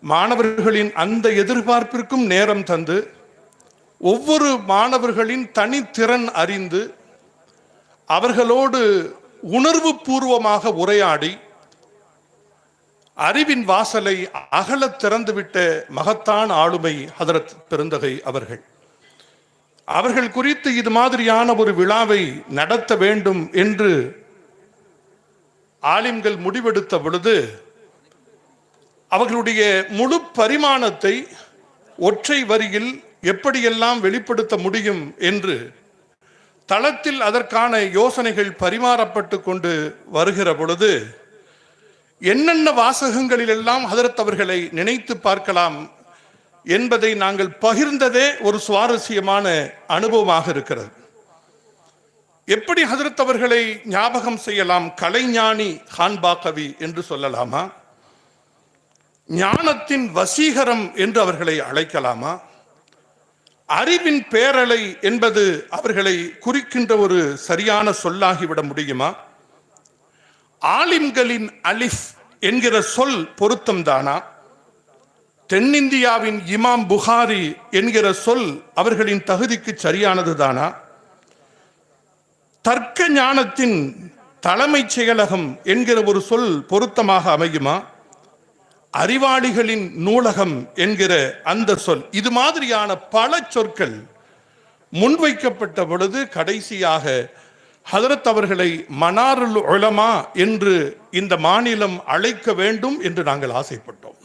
மாணவர்களின் அந்த எதிர்பார்ப்பிற்கும் நேரம் தந்து ஒவ்வொரு மாணவர்களின் தனித்திறன் அறிந்து அவர்களோடு உணர்வு பூர்வமாக உரையாடி அறிவின் வாசலை அகல திறந்துவிட்ட மகத்தான ஆளுமை ஹதரத் பெருந்தகை அவர்கள். அவர்கள் குறித்து இது மாதிரியான ஒரு விழாவை நடத்த வேண்டும் என்று ஆலிம்கள் முடிவெடுத்த பொழுது அவர்களுடைய முழு பரிமாணத்தை ஒற்றை வரியில் எப்படியெல்லாம் வெளிப்படுத்த முடியும் என்று தளத்தில் அதற்கான யோசனைகள் பரிமாறப்பட்டு கொண்டு வருகிற பொழுது என்னென்ன வாசகங்களிலெல்லாம் ஹதரத் அவர்களை நினைத்து பார்க்கலாம் என்பதை நாங்கள் பகிர்ந்ததே ஒரு சுவாரஸ்யமான அனுபவமாக இருக்கிறது. எப்படி ஹதரத் அவர்களை ஞாபகம் செய்யலாம்? கலைஞானி கான் பாக்கவி என்று சொல்லலாமா? ஞானத்தின் வசீகரம் என்று அவர்களை அழைக்கலாமா? அறிவின் பேரலை என்பது அவர்களை குறிக்கின்ற ஒரு சரியான சொல்லாகிவிட முடியுமா? ஆலிம்களின் அலிஃப் என்கிற சொல் பொருத்தம் தானா? தென்னிந்தியாவின் இமாம் புகாரி என்கிற சொல் அவர்களின் தகுதிக்கு சரியானது தானா? தர்க்க ஞானத்தின் தலைமைச் செயலகம் என்கிற ஒரு சொல் பொருத்தமாக அமையுமா? அறிவாளிகளின் நூலகம் என்கிற அந்த சொல், இது மாதிரியான பல சொற்கள் முன்வைக்கப்பட்ட பொழுது கடைசியாக ஹதரத் அவர்களை மனாருல் உலமா என்று இந்த மாநிலம் அழைக்க வேண்டும் என்று நாங்கள் ஆசைப்பட்டோம்.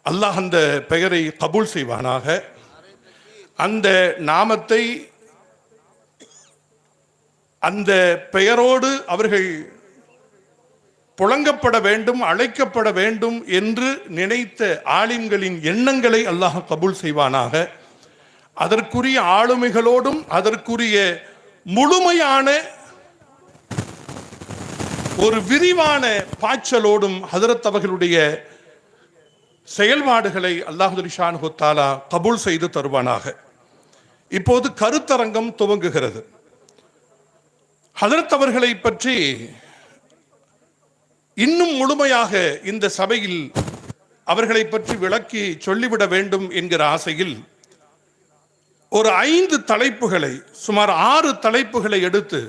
அல்லாஹ் அந்த பெயரை கபூல் செய்வானாக. அந்த நாமத்தை, அந்த பெயரோடு அவர்கள் புழங்கப்பட வேண்டும், அழைக்கப்பட வேண்டும் என்று நினைத்த ஆலிம்களின் எண்ணங்களை அல்லாஹ் கபூல் செய்வானாக. அதற்குரிய ஆளுமைகளோடும் அதற்குரிய முழுமையான ஒரு விரிவான பாய்ச்சலோடும் ஹதரத் அவர்களுடைய செயல்பாடுகளை அல்லாஹு ஷான்ஹு தஆலா கபூல் செய்து தருவானாக. இப்போது கருத்தரங்கம் துவங்குகிறது. ஹதரத் அவர்களை பற்றி இன்னும் முழுமையாக இந்த சபையில் அவர்களை பற்றி விளக்கி சொல்லிவிட வேண்டும் என்கிற ஆசையில் ஒரு 5 தலைப்புகளை, சுமார் 6 தலைப்புகளை எடுத்து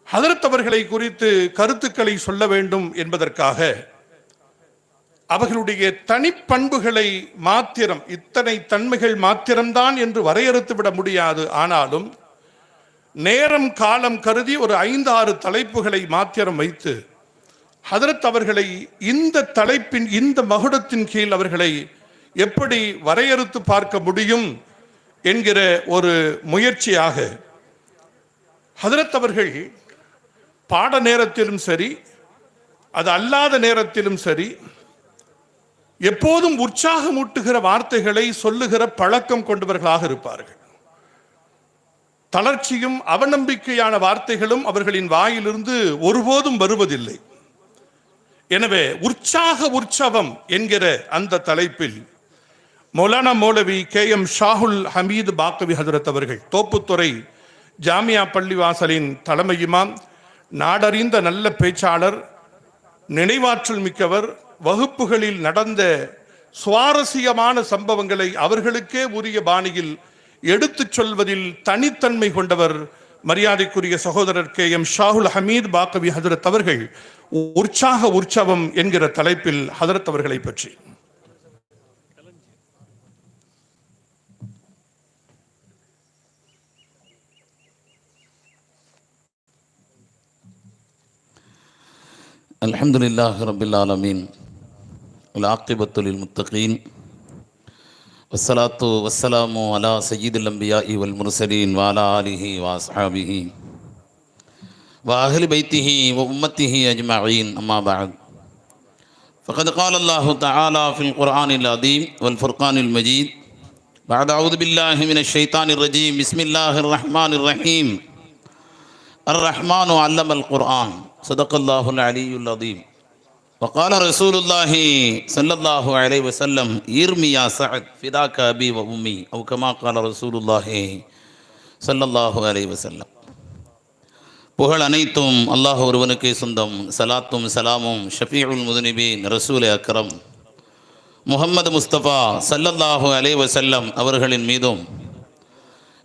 ஹதரத் அவர்களை குறித்து கருத்துக்களை சொல்ல வேண்டும் என்பதற்காக அவர்களுடைய தனிப்பண்புகளை மாத்திரம், இத்தனை தன்மைகள் மாத்திரம்தான் என்று வரையறுத்து விட முடியாது. ஆனாலும் நேரம் காலம் கருதி ஒரு 5-6 தலைப்புகளை மாத்திரம் வைத்து ஹதரத் அவர்களை இந்த தலைப்பின், இந்த மகுடத்தின் கீழ் அவர்களை எப்படி வரையறுத்து பார்க்க முடியும் என்கிற ஒரு முயற்சியாக ஹதரத் அவர்கள் பாட நேரத்திலும் சரி, அது அல்லாத நேரத்திலும் சரி, எப்போதும் உற்சாகமூட்டுகிற வார்த்தைகளை சொல்லுகிற பழக்கம் கொண்டவர்களாக இருப்பார்கள். தளர்ச்சியும் அவநம்பிக்கையான வார்த்தைகளும் அவர்களின் வாயிலிருந்து ஒருபோதும் வருவதில்லை. எனவே உற்சவம் என்கிற அந்த தலைப்பில் மௌலானா மௌலவி KM ஷாஹுல் ஹமீது பாக்கவி ஹதரத் அவர்கள், தோப்புத்துறை ஜாமியா பள்ளிவாசலின் தலைமை இமாம், நாடறிந்த நல்ல பேச்சாளர், நினைவாற்றல் மிக்கவர், வகுப்புகளில் நடந்த சுவாரஸ்யமான சம்பவங்களை அவர்களுக்கே உரிய பாணியில் எடுத்துச் சொல்வதில் தனித்தன்மை கொண்டவர் மரியாதைக்குரிய சகோதரர் KM ஷாஹுல் ஹமீத் பாக்கவி ஹதரத் அவர்கள் உற்சவம் என்கிற தலைப்பில் ஹதரத் அவர்களை பற்றி அல்ஹம்துலில்லாஹி ரப்பில் ஆலமீன் வல்-ஆகிபத்து லில்-முத்தகீன் வஸ்ஸலாத்து வஸ்ஸலாமு அலா சய்யிதில் அன்பியாஇ வல் முர்ஸலீன் வ அலா ஆலிஹி வ அஸ்ஹாபிஹி வ அஹ்லி பைத்திஹி வ உம்மத்திஹி அஜ்மஈன். அம்மா பஅத். ஃபகத் கால அல்லாஹு தஆலா ஃபில் குர்ஆனில் அதீம் வல் ஃபுர்கானில் மஜீத் பஅத அஊது பில்லாஹி மினஷ் ஷைத்தானிர் ரஜீம். பிஸ்மில்லாஹிர் ரஹ்மானிர் ரஹீம். அர்-ரஹ்மானு அல்லமல் குர்ஆன். ஸதகல்லாஹுல் அலிய்யுல் அதீம். وقال رسول الله صلى الله عليه وسلم ارمي يا سعد فداك ابي وامي او كما قال رسول الله صلى الله عليه وسلم. புகழ் அனைத்தும் அல்லாஹ் ஒருவனுக்கே சொந்தம். சலாத்தும் சலாமும் ஷஃபீஉல் முதுனிபீன் ரசூல் அக்ரம் முஹம்மது முஸ்தபா ஸல்லல்லாஹு அலைஹி வஸல்லம் அவர்களின் மீதும்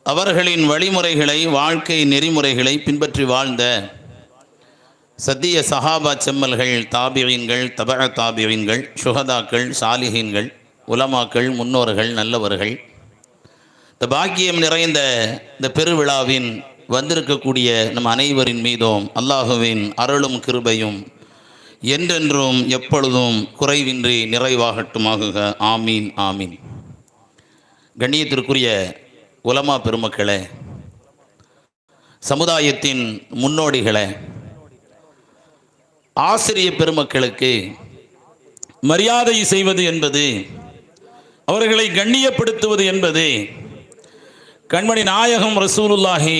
அவர்களின் வழிமுறைகளை, வாழ்க்கை நெறிமுறைகளை பின்பற்றி வாழ்ந்த சத்திய சஹாபா செம்மல்கள், தாபியீன்கள், தபஅ தாபியீன்கள், ஷுஹதாக்கள், சாலிஹீன்கள், உலமாக்கள், முன்னோர்கள், நல்லவர்கள், இந்த பாக்கியம் நிறைந்த இந்த பெருவிழாவின் வந்திருக்கக்கூடிய நம் அனைவரின் மீதும் அல்லாஹுவின் அருளும் கிருபையும் என்றென்றும் எப்பொழுதும் குறைவின்றி நிறைவாகட்டுமாகுக. ஆமீன் ஆமீன். கண்ணியத்திற்குரிய உலமா பெருமக்களே, சமுதாயத்தின் முன்னோடிகளே, ஆசிரிய பெருமக்களுக்கு மரியாதை செய்வது என்பது, அவர்களை கண்ணியப்படுத்துவது என்பது கண்மணி நாயகம் ரசூலுல்லாஹி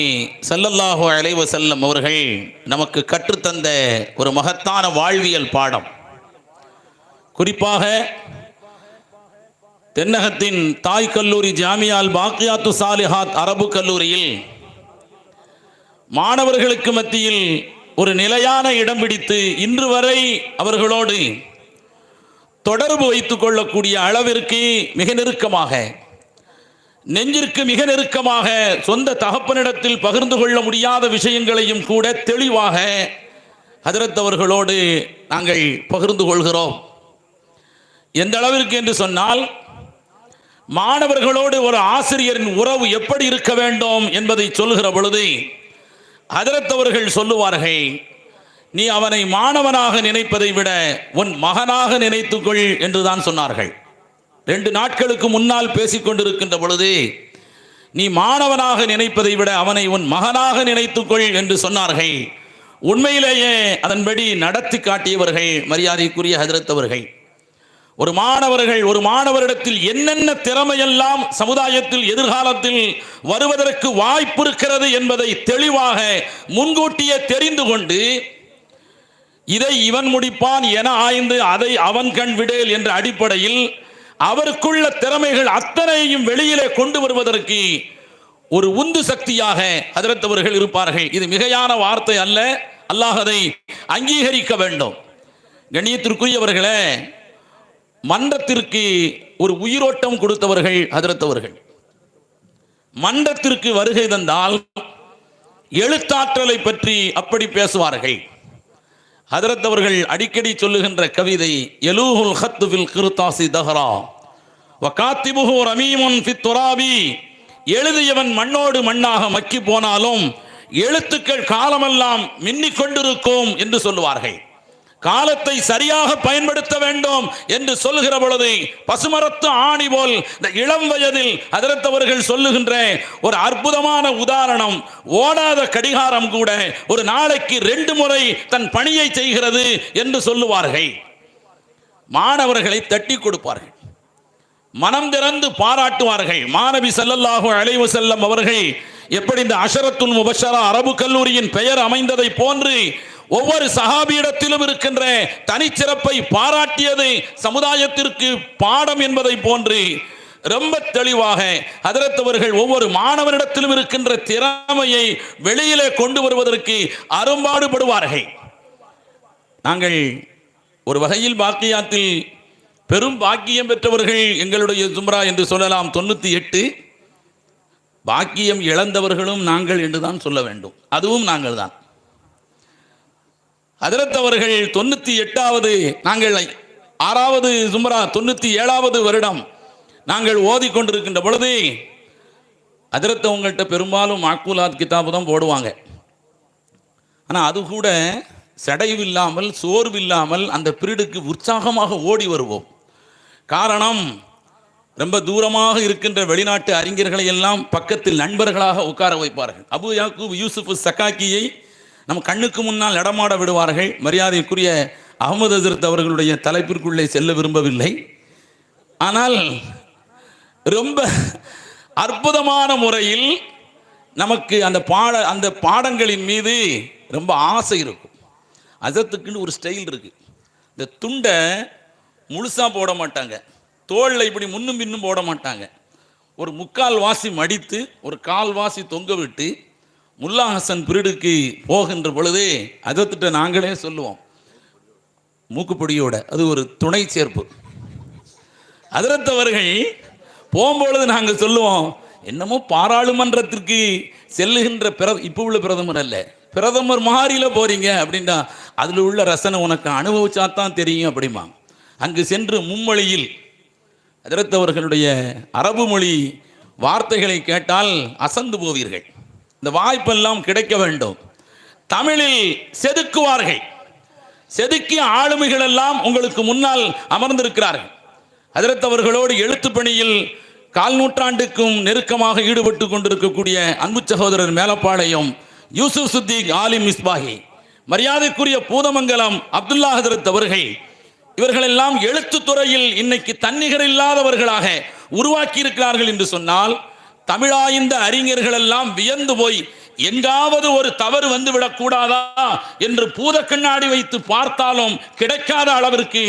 ஸல்லல்லாஹு அலைஹி வஸல்லம் அவர்கள் நமக்கு கற்றுத்தந்த ஒரு மகத்தான வாழ்வியல் பாடம். குறிப்பாக தென்னகத்தின் தாய் கல்லூரி ஜாமியா அல்-பாக்கியாத்து சாலிஹாத் அரபு கல்லூரியில் மாணவர்களுக்கு மத்தியில் ஒரு நிலையான இடம் பிடித்து இன்று வரை அவர்களோடு தொடர்பு வைத்துக் கொள்ளக்கூடிய அளவிற்கு மிக நெருக்கமாக, நெஞ்சிற்கு மிக நெருக்கமாக, சொந்த தகப்பனிடத்தில் பகிர்ந்து கொள்ள முடியாத விஷயங்களையும் கூட தெளிவாக ஹதரத் அவர்களோடு நாங்கள் பகிர்ந்து கொள்கிறோம். எந்த அளவிற்கு என்று சொன்னால், மாணவர்களோடு ஒரு ஆசிரியரின் உறவு எப்படி இருக்க வேண்டும் என்பதை சொல்லுகிற பொழுது ஹதரத் அவர்கள் சொல்லுவார்கள், நீ அவனை மாணவனாக நினைப்பதை விட உன் மகனாக நினைத்துக்கொள் என்றுதான் சொன்னார்கள். 2 நாட்களுக்கு முன்னால் பேசிக்கொண்டிருக்கின்ற பொழுது, நீ மாணவனாக நினைப்பதை விட அவனை உன் மகனாக நினைத்துக்கொள் என்று சொன்னார்கள். உண்மையிலேயே அதன்படி நடத்தி காட்டியவர்கள் மரியாதைக்குரிய ஹதரத் அவர்கள். ஒரு மாணவரிடத்தில் என்னென்ன திறமையெல்லாம் சமுதாயத்தில் எதிர்காலத்தில் வருவதற்கு வாய்ப்பு இருக்கிறது என்பதை தெளிவாக முன்கூட்டியே தெரிந்து கொண்டு, இதை இவன் முடிப்பான் என ஆய்ந்து அதை அவன் கண் விடேல் என்ற அடிப்படையில் அவருக்குள்ள திறமைகள் அத்தனையும் வெளியிலே கொண்டு வருவதற்கு ஒரு உந்து சக்தியாக ஹதரத் அவர்கள் இருப்பார்கள். இது மிகையான வார்த்தை அல்ல, அல்லாஹ் அதை அங்கீகரிக்க வேண்டும். கண்ணியத்திற்குரியவர்களே, மன்றத்திற்கு ஒரு உயிரோட்டம் கொடுத்தவர்கள் ஹதரத் அவர்கள். மன்றத்திற்கு வருகை தந்தால் எழுத்தாற்றலை பற்றி அப்படி பேசுவார்கள். ஹதரத் அவர்கள் அடிக்கடி சொல்லுகின்ற கவிதை, எலூஹுல் ஹத்து ஃபில் கிருத்தாசி தஹரா வ காத்திபுஹு ரமீமுன் ஃபித் துராபி. எழுதியவன் மண்ணோடு மண்ணாக மக்கி போனாலும் எழுத்துக்கள் காலமெல்லாம் மின்னிக் கொண்டிருக்கும் என்று சொல்லுவார்கள். காலத்தை சரியாக பயன்படுத்த வேண்டும் என்று சொல்லுகிற பொழுது பசுமரத்து ஆணி போல் இந்த இளம் வயதில் ஹதரத் அவர்கள் சொல்லுகின்ற ஒரு அற்புதமான உதாரணம், ஓடாத கடிகாரம் கூட ஒரு நாளைக்கு 2 முறை தன் பணியை செய்கிறது என்று சொல்லுவார்கள். மாணவர்களை தட்டி கொடுப்பார்கள், மனம் திறந்து பாராட்டுவார்கள். மாணவி ஸல்லல்லாஹு அலைஹி வஸல்லம் அவர்கள் எப்படி இந்த அஷரத்துல் முபஷரா அரபு கல்லூரியின் பெயர் அமைந்ததை போன்று ஒவ்வொரு சஹாபியிடத்திலும் இருக்கின்ற தனிச்சிறப்பை பாராட்டியது சமுதாயத்திற்கு பாடம் என்பதை போன்று ரொம்ப தெளிவாக ஹதரத் அவர்கள் ஒவ்வொரு மாணவரிடத்திலும் இருக்கின்ற திறமையை வெளியிலே கொண்டு வருவதற்கு அரும்பாடுபடுவார்கள். நாங்கள் ஒரு வகையில் பாக்கியாத்தில் பெரும் பாக்கியம் பெற்றவர்கள் எங்களுடைய ஜும்ரா என்று சொல்லலாம். 98 பாக்கியம் இழந்தவர்களும் நாங்கள் என்றுதான் சொல்ல வேண்டும், அதுவும் நாங்கள் தான். ஹதரத் அவர்கள் 98வது, நாங்கள் 6வது ஜும்ரா 97வது வருடம் நாங்கள் ஓதிக்கொண்டிருக்கின்ற பொழுது ஹதரத் அவங்கள்ட்ட பெரும்பாலும் மாக்கூலாத் கிதாபு தான் போடுவாங்க. ஆனால் அது கூட சடைவில்லாமல் சோர்வில்லாமல் அந்த பீரியடுக்கு உற்சாகமாக ஓடி வருவோம். காரணம், ரொம்ப தூரமாக இருக்கின்ற வெளிநாட்டு அறிஞர்களை எல்லாம் பக்கத்தில் நண்பர்களாக உட்கார வைப்பார்கள். அபு யாக்கூப் யூசுப் சக்காக்கியை நம் கண்ணுக்கு முன்னால் நடமாட விடுவார்கள். மரியாதைக்குரிய அகமது ஹசரத் அவர்களுடைய தலைப்பிற்குள்ளே செல்ல விரும்பவில்லை. ஆனால் ரொம்ப அற்புதமான முறையில் நமக்கு அந்த பாடங்களின் மீது ரொம்ப ஆசை இருக்கும். ஹசரத்துக்குன்னு ஒரு ஸ்டைல் இருக்கு. இந்த துண்டை முழுசாக போட மாட்டாங்க, தோளில் இப்படி முன்னும் பின்னும் போட மாட்டாங்க. ஒரு 3/4 வாசி மடித்து ஒரு 1/4 வாசி தொங்க விட்டு முல்லா ஹசன் பீரியடுக்கு போகின்ற பொழுது அதத்திட்ட நாங்களே சொல்லுவோம், மூக்குப்பொடியோட, அது ஒரு துணை சேர்ப்பு. ஹதரத் அவர்கள் போகும்பொழுது நாங்கள் சொல்லுவோம், என்னமோ பாராளுமன்றத்திற்கு செல்லுகின்ற இப்போ உள்ள பிரதமர் அல்ல, பிரதமர் மாறியில் போறீங்க அப்படின்னா அதில் உள்ள ரசனை உனக்கு அனுபவிச்சாதான் தெரியும் அப்படிமா. அங்கு சென்று மும்மொழியில் ஹதரத் அவர்களுடைய அரபு மொழி வார்த்தைகளை கேட்டால் அசந்து போவீர்கள். இந்த வாய்ப்பெல்லாம் கிடைக்க வேண்டும். தமிழில் செதுக்குவார்கள். செதுக்கிய ஆளுமைகள் எல்லாம் உங்களுக்கு முன்னால் அமர்ந்திருக்கிறார்கள். ஹதரத் அவர்களோடு எழுத்து பணியில் 1/4 நூற்றாண்டுக்கும் நெருக்கமாக ஈடுபட்டு கொண்டிருக்கக்கூடிய அன்பு சகோதரர் மேலப்பாளையம் யூசுப் சித்திக் ஆலிம் மிஸ்பாஹி, மரியாதைக்குரிய பூதமங்கலம் அப்துல்லா ஹதரத் அவர்கள், இவர்களெல்லாம் எழுத்துத்துறையில் இன்னைக்கு தன்னிகர் இல்லாதவர்களாக உருவாக்கி இருக்கிறார்கள் என்று சொன்னால் தமிழாய்ந்த அறிஞர்கள் எல்லாம் வியந்து போய் எங்காவது ஒரு தவறு வந்துவிடக் கூடாதா என்று பூத கண்ணாடி வைத்து பார்த்தாலும் கிடைக்காத அளவிற்கு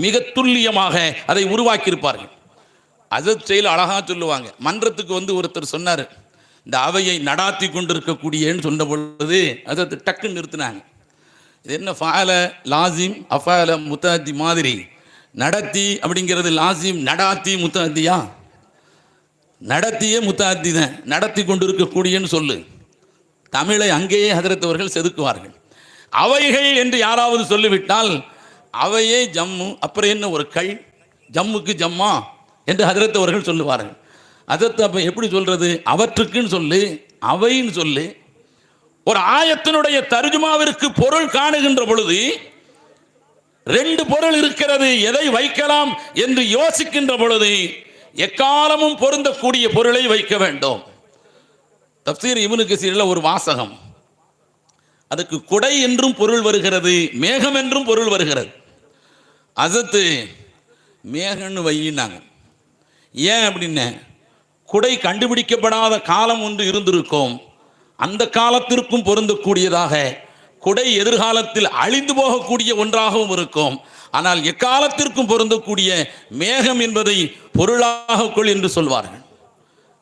மிக துல்லியமாக அதை உருவாக்கி இருப்பார்கள். அஜத் செயல் அழகா சொல்லுவாங்க. மன்றத்துக்கு ஒருத்தர் சொன்னார், இந்த அவையை நடாத்தி கொண்டிருக்கக்கூடியன்னு சொன்ன பொழுது அதை டக்குன்னு நிறுத்தினாங்க. இது என்ன ஃபால லாசிம் அஃபால முத்தஅத்தி மாதிரி, நடத்தி அப்படிங்கிறது லாசிம், நடாத்தி முத்தஅத்தியா? நடத்தியே முத்தஅத்தி தான், நடத்தி கொண்டிருக்கக்கூடியன்னு சொல்லு. தமிழை அங்கேயே ஹதரத் அவர்கள் செதுக்குவார்கள். அவைகள் என்று யாராவது சொல்லிவிட்டால் அவையே ஜம்மு, அப்புறம் என்ன ஒரு கல், ஜம்முக்கு ஜம்மா என்று ஹதரத் அவர்கள் சொல்லுவார்கள். அதற்கு அப்போ எப்படி சொல்றது? அவற்றுக்குன்னு சொல்லு, அவைன்னு சொல்லு. ஒரு ஆயத்தினுடைய தர்ஜுமாவிற்கு பொருள் காணுகின்ற பொழுது 2 பொருள் இருக்கிறது, எதை வைக்கலாம் என்று யோசிக்கின்ற பொழுது எக்காலமும் பொருந்தக்கூடிய பொருளை வைக்க வேண்டும். தப்சீர் இப்னு கஸீரில் ஒரு வாசகம், அதுக்கு குடை என்றும் பொருள் வருகிறது, மேகம் என்றும் பொருள் வருகிறது. அசத்து மேகன்னு வையினாங்க. ஏன் அப்படின்ன, குடை கண்டுபிடிக்கப்படாத காலம் ஒன்று இருந்திருக்கும், அந்த காலத்திற்கும் பொருந்தக்கூடியதாக குடை எதிர்காலத்தில் அழிந்து போகக்கூடிய ஒன்றாகவும் இருக்கும். ஆனால் எக்காலத்திற்கும் பொருந்தக்கூடிய மேகம் என்பதை பொருளாக கொள் என்று சொல்வார்கள்.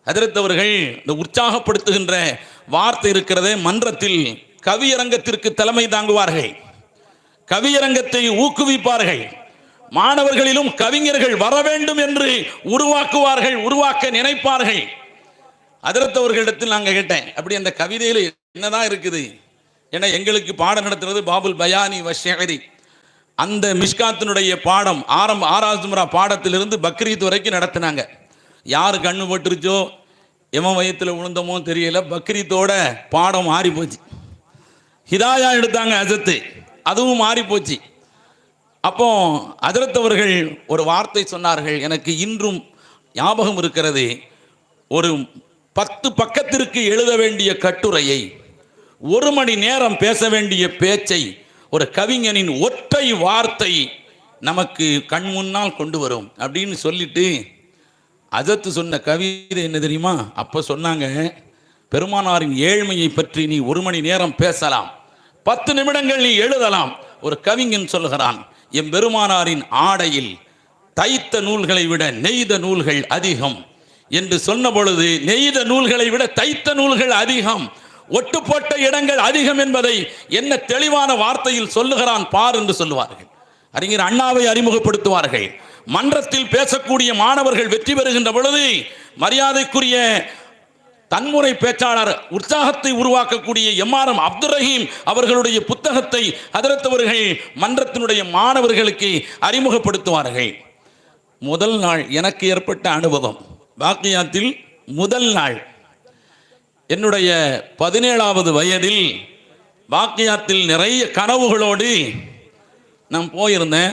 ஹதரத் அவர்கள் இந்த உற்சாகப்படுத்துகின்ற வார்த்தை இருக்கிறதே, மன்றத்தில் கவியரங்கத்திற்கு தலைமை தாங்குவார்கள், கவியரங்கத்தை ஊக்குவிப்பார்கள், மாணவர்களிலும் கவிஞர்கள் வர வேண்டும் என்று உருவாக்குவார்கள், உருவாக்க நினைப்பார்கள். ஹதரத் அவர்களிடத்தில் நாங்கள் கேட்டேன், அப்படி அந்த கவிதையில் என்னதான் இருக்குது? ஏன்னா எங்களுக்கு பாடம் நடத்துறது பாபுல் பயானி வஷரி. அந்த மிஷ்காத்தினுடைய பாடம் 6வது முறை பாடத்திலிருந்து பக்ரீத் வரைக்கும் நடத்தினாங்க. யார் கண்ணு பட்டுருச்சோ எவன் வயத்தில் விழுந்தமோ தெரியல, பக்ரீத்தோட பாடம் மாறி போச்சு. ஹிதாயா எடுத்தாங்க ஹஜரத்து, அதுவும் மாறி போச்சு. அப்போ ஹஜரத் அவர்கள் ஒரு வார்த்தை சொன்னார்கள், எனக்கு இன்றும் ஞாபகம் இருக்கிறது. ஒரு 10 பக்கத்திற்கு எழுத வேண்டிய கட்டுரையை 1 மணி நேரம் பேச வேண்டிய பேச்சை ஒரு கவிஞனின் ஒற்றை வார்த்தை நமக்கு கண் முன்னால் கொண்டு வரும் அப்படின்னு சொல்லிட்டு ஹஜரத் சொன்ன கவிதை என்ன தெரியுமா? அப்போ சொன்னாங்க, பெருமானாரின் ஏழ்மையை பற்றி நீ 1 மணி நேரம் பேசலாம், 10 நிமிடங்கள் நீ எழுதலாம். ஒரு கவிஞன் சொல்கிறான், எம் பெருமானாரின் ஆடையில் தைத்த நூல்களை விட நெய்த நூல்கள் அதிகம் என்று சொன்ன பொழுது, நெய்த நூல்களை விட தைத்த நூல்கள் அதிகம், ஒட்டு போட்ட இடங்கள் அதிகம் என்பதை என்ன தெளிவான வார்த்தையில் சொல்லுகிறான் பார் என்று சொல்லுவார்கள். அறிஞர் அண்ணாவை அறிமுகப்படுத்துவார்கள். மன்றத்தில் பேசக்கூடிய மாணவர்கள் வெற்றி பெறுகின்ற பொழுது மரியாதைக்குரிய தன்முறை பேச்சாளர், உற்சாகத்தை உருவாக்கக்கூடிய எம்ஆர்எம் அப்துல் ரஹீம் அவர்களுடைய புத்தகத்தை ஹஜரத் அவர்கள் மன்றத்தினுடைய மாணவர்களுக்கு அறிமுகப்படுத்துவார்கள். முதல் நாள் எனக்கு ஏற்பட்ட அனுபவம், பாக்கியாத்தில் முதல் நாள் என்னுடைய 17வது வயதில் பாக்கியாத்தில் நிறைய கனவுகளோடு நான் போயிருந்தேன்.